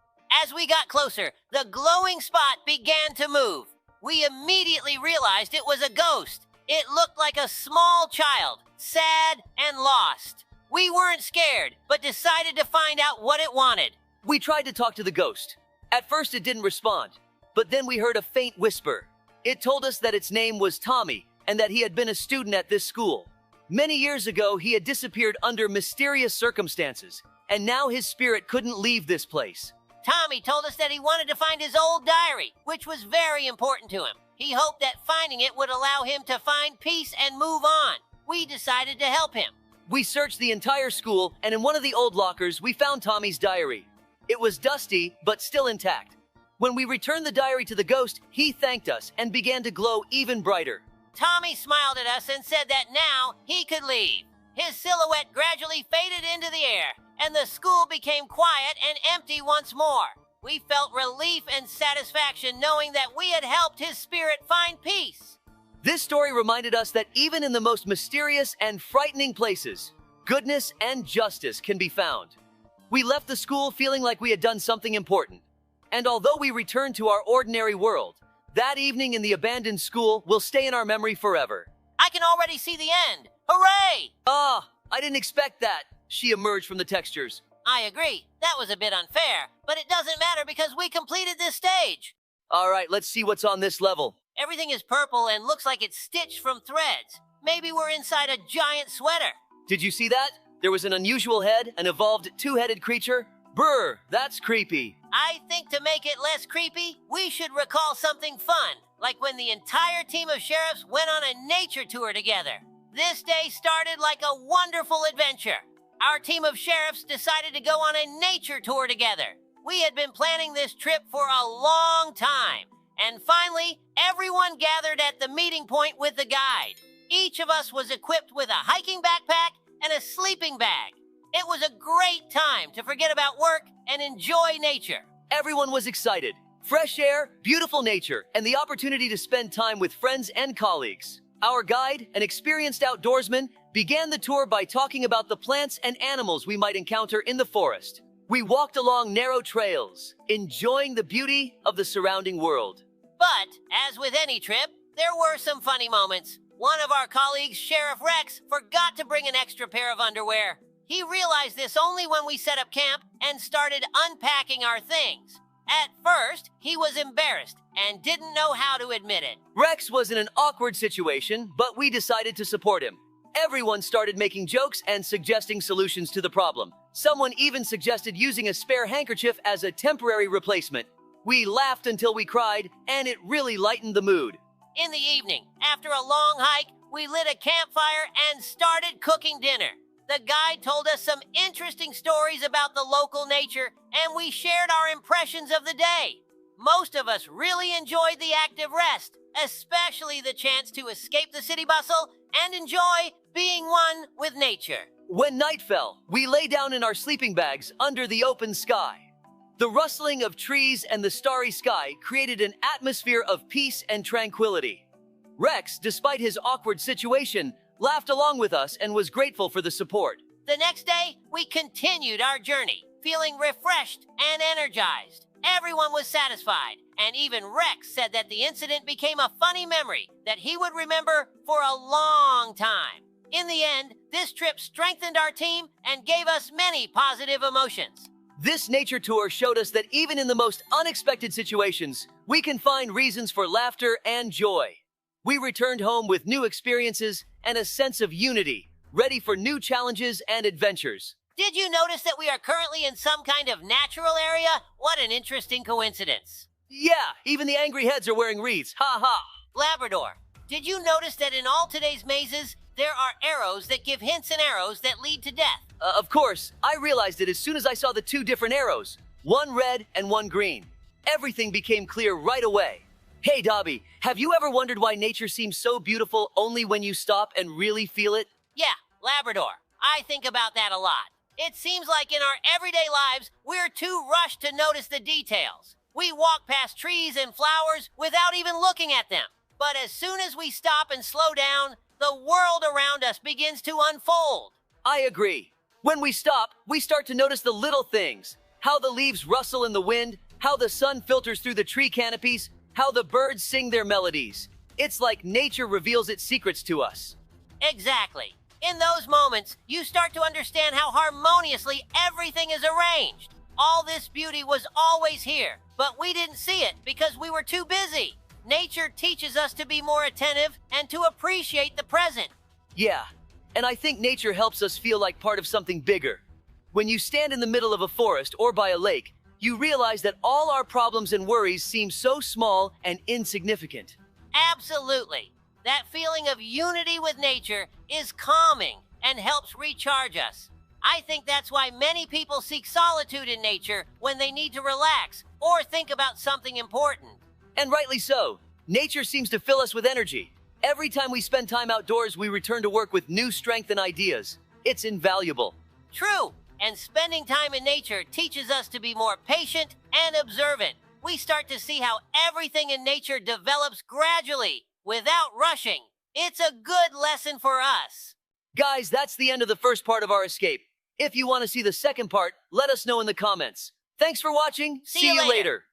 As we got closer, the glowing spot began to move. We immediately realized it was a ghost. It looked like a small child, sad and lost. We weren't scared, but decided to find out what it wanted. We tried to talk to the ghost. At first, it didn't respond. But then we heard a faint whisper. It told us that its name was Tommy and that he had been a student at this school. Many years ago, he had disappeared under mysterious circumstances, and now his spirit couldn't leave this place. Tommy told us that he wanted to find his old diary, which was very important to him. He hoped that finding it would allow him to find peace and move on. We decided to help him. We searched the entire school, and in one of the old lockers, we found Tommy's diary. It was dusty, but still intact. When we returned the diary to the ghost, he thanked us and began to glow even brighter. Tommy smiled at us and said that now he could leave. His silhouette gradually faded into the air, and the school became quiet and empty once more. We felt relief and satisfaction knowing that we had helped his spirit find peace. This story reminded us that even in the most mysterious and frightening places, goodness and justice can be found. We left the school feeling like we had done something important. And although we returned to our ordinary world, that evening in the abandoned school will stay in our memory forever. I can already see the end. Hooray! Ah, I didn't expect that. She emerged from the textures. I agree. That was a bit unfair, but it doesn't matter because we completed this stage. All right, let's see what's on this level. Everything is purple and looks like it's stitched from threads. Maybe we're inside a giant sweater. Did you see that? There was an unusual head, an evolved two-headed creature. Brr, that's creepy. I think to make it less creepy, we should recall something fun, like when the entire team of sheriffs went on a nature tour together. This day started like a wonderful adventure. Our team of sheriffs decided to go on a nature tour together. We had been planning this trip for a long time, and finally, everyone gathered at the meeting point with the guide. Each of us was equipped with a hiking backpack and a sleeping bag. It was a great time to forget about work and enjoy nature. Everyone was excited. Fresh air, beautiful nature, and the opportunity to spend time with friends and colleagues. Our guide, an experienced outdoorsman, began the tour by talking about the plants and animals we might encounter in the forest. We walked along narrow trails, enjoying the beauty of the surrounding world. But, as with any trip, there were some funny moments. One of our colleagues, Sheriff Rex, forgot to bring an extra pair of underwear. He realized this only when we set up camp and started unpacking our things. At first, he was embarrassed and didn't know how to admit it. Rex was in an awkward situation, but we decided to support him. Everyone started making jokes and suggesting solutions to the problem. Someone even suggested using a spare handkerchief as a temporary replacement. We laughed until we cried, and it really lightened the mood. In the evening, after a long hike, we lit a campfire and started cooking dinner. The guide told us some interesting stories about the local nature, and we shared our impressions of the day. Most of us really enjoyed the active rest, especially the chance to escape the city bustle and enjoy being one with nature. When night fell, we lay down in our sleeping bags under the open sky. The rustling of trees and the starry sky created an atmosphere of peace and tranquility. Rex, despite his awkward situation, laughed along with us and was grateful for the support. The next day, we continued our journey, feeling refreshed and energized. Everyone was satisfied, and even Rex said that the incident became a funny memory that he would remember for a long time. In the end, this trip strengthened our team and gave us many positive emotions. This nature tour showed us that even in the most unexpected situations, we can find reasons for laughter and joy. We returned home with new experiences and a sense of unity, ready for new challenges and adventures. Did you notice that we are currently in some kind of natural area? What an interesting coincidence. Yeah, even the angry heads are wearing wreaths. Ha ha! Labrador, did you notice that in all today's mazes, there are arrows that give hints and arrows that lead to death? Of course, I realized it as soon as I saw the two different arrows, one red and one green. Everything became clear right away. Hey, Dobby, have you ever wondered why nature seems so beautiful only when you stop and really feel it? Yeah, Labrador. I think about that a lot. It seems like in our everyday lives, we're too rushed to notice the details. We walk past trees and flowers without even looking at them. But as soon as we stop and slow down, the world around us begins to unfold. I agree. When we stop, we start to notice the little things. How the leaves rustle in the wind, how the sun filters through the tree canopies, how the birds sing their melodies. It's like nature reveals its secrets to us. Exactly. In those moments, you start to understand how harmoniously everything is arranged. All this beauty was always here, but we didn't see it because we were too busy. Nature teaches us to be more attentive and to appreciate the present. Yeah, and I think nature helps us feel like part of something bigger. When you stand in the middle of a forest or by a lake, you realize that all our problems and worries seem so small and insignificant. Absolutely. That feeling of unity with nature is calming and helps recharge us. I think that's why many people seek solitude in nature when they need to relax or think about something important. And rightly so. Nature seems to fill us with energy. Every time we spend time outdoors, we return to work with new strength and ideas. It's invaluable. True. And spending time in nature teaches us to be more patient and observant. We start to see how everything in nature develops gradually, without rushing. It's a good lesson for us. Guys, that's the end of the first part of our escape. If you want to see the second part, let us know in the comments. Thanks for watching. See you you later. later.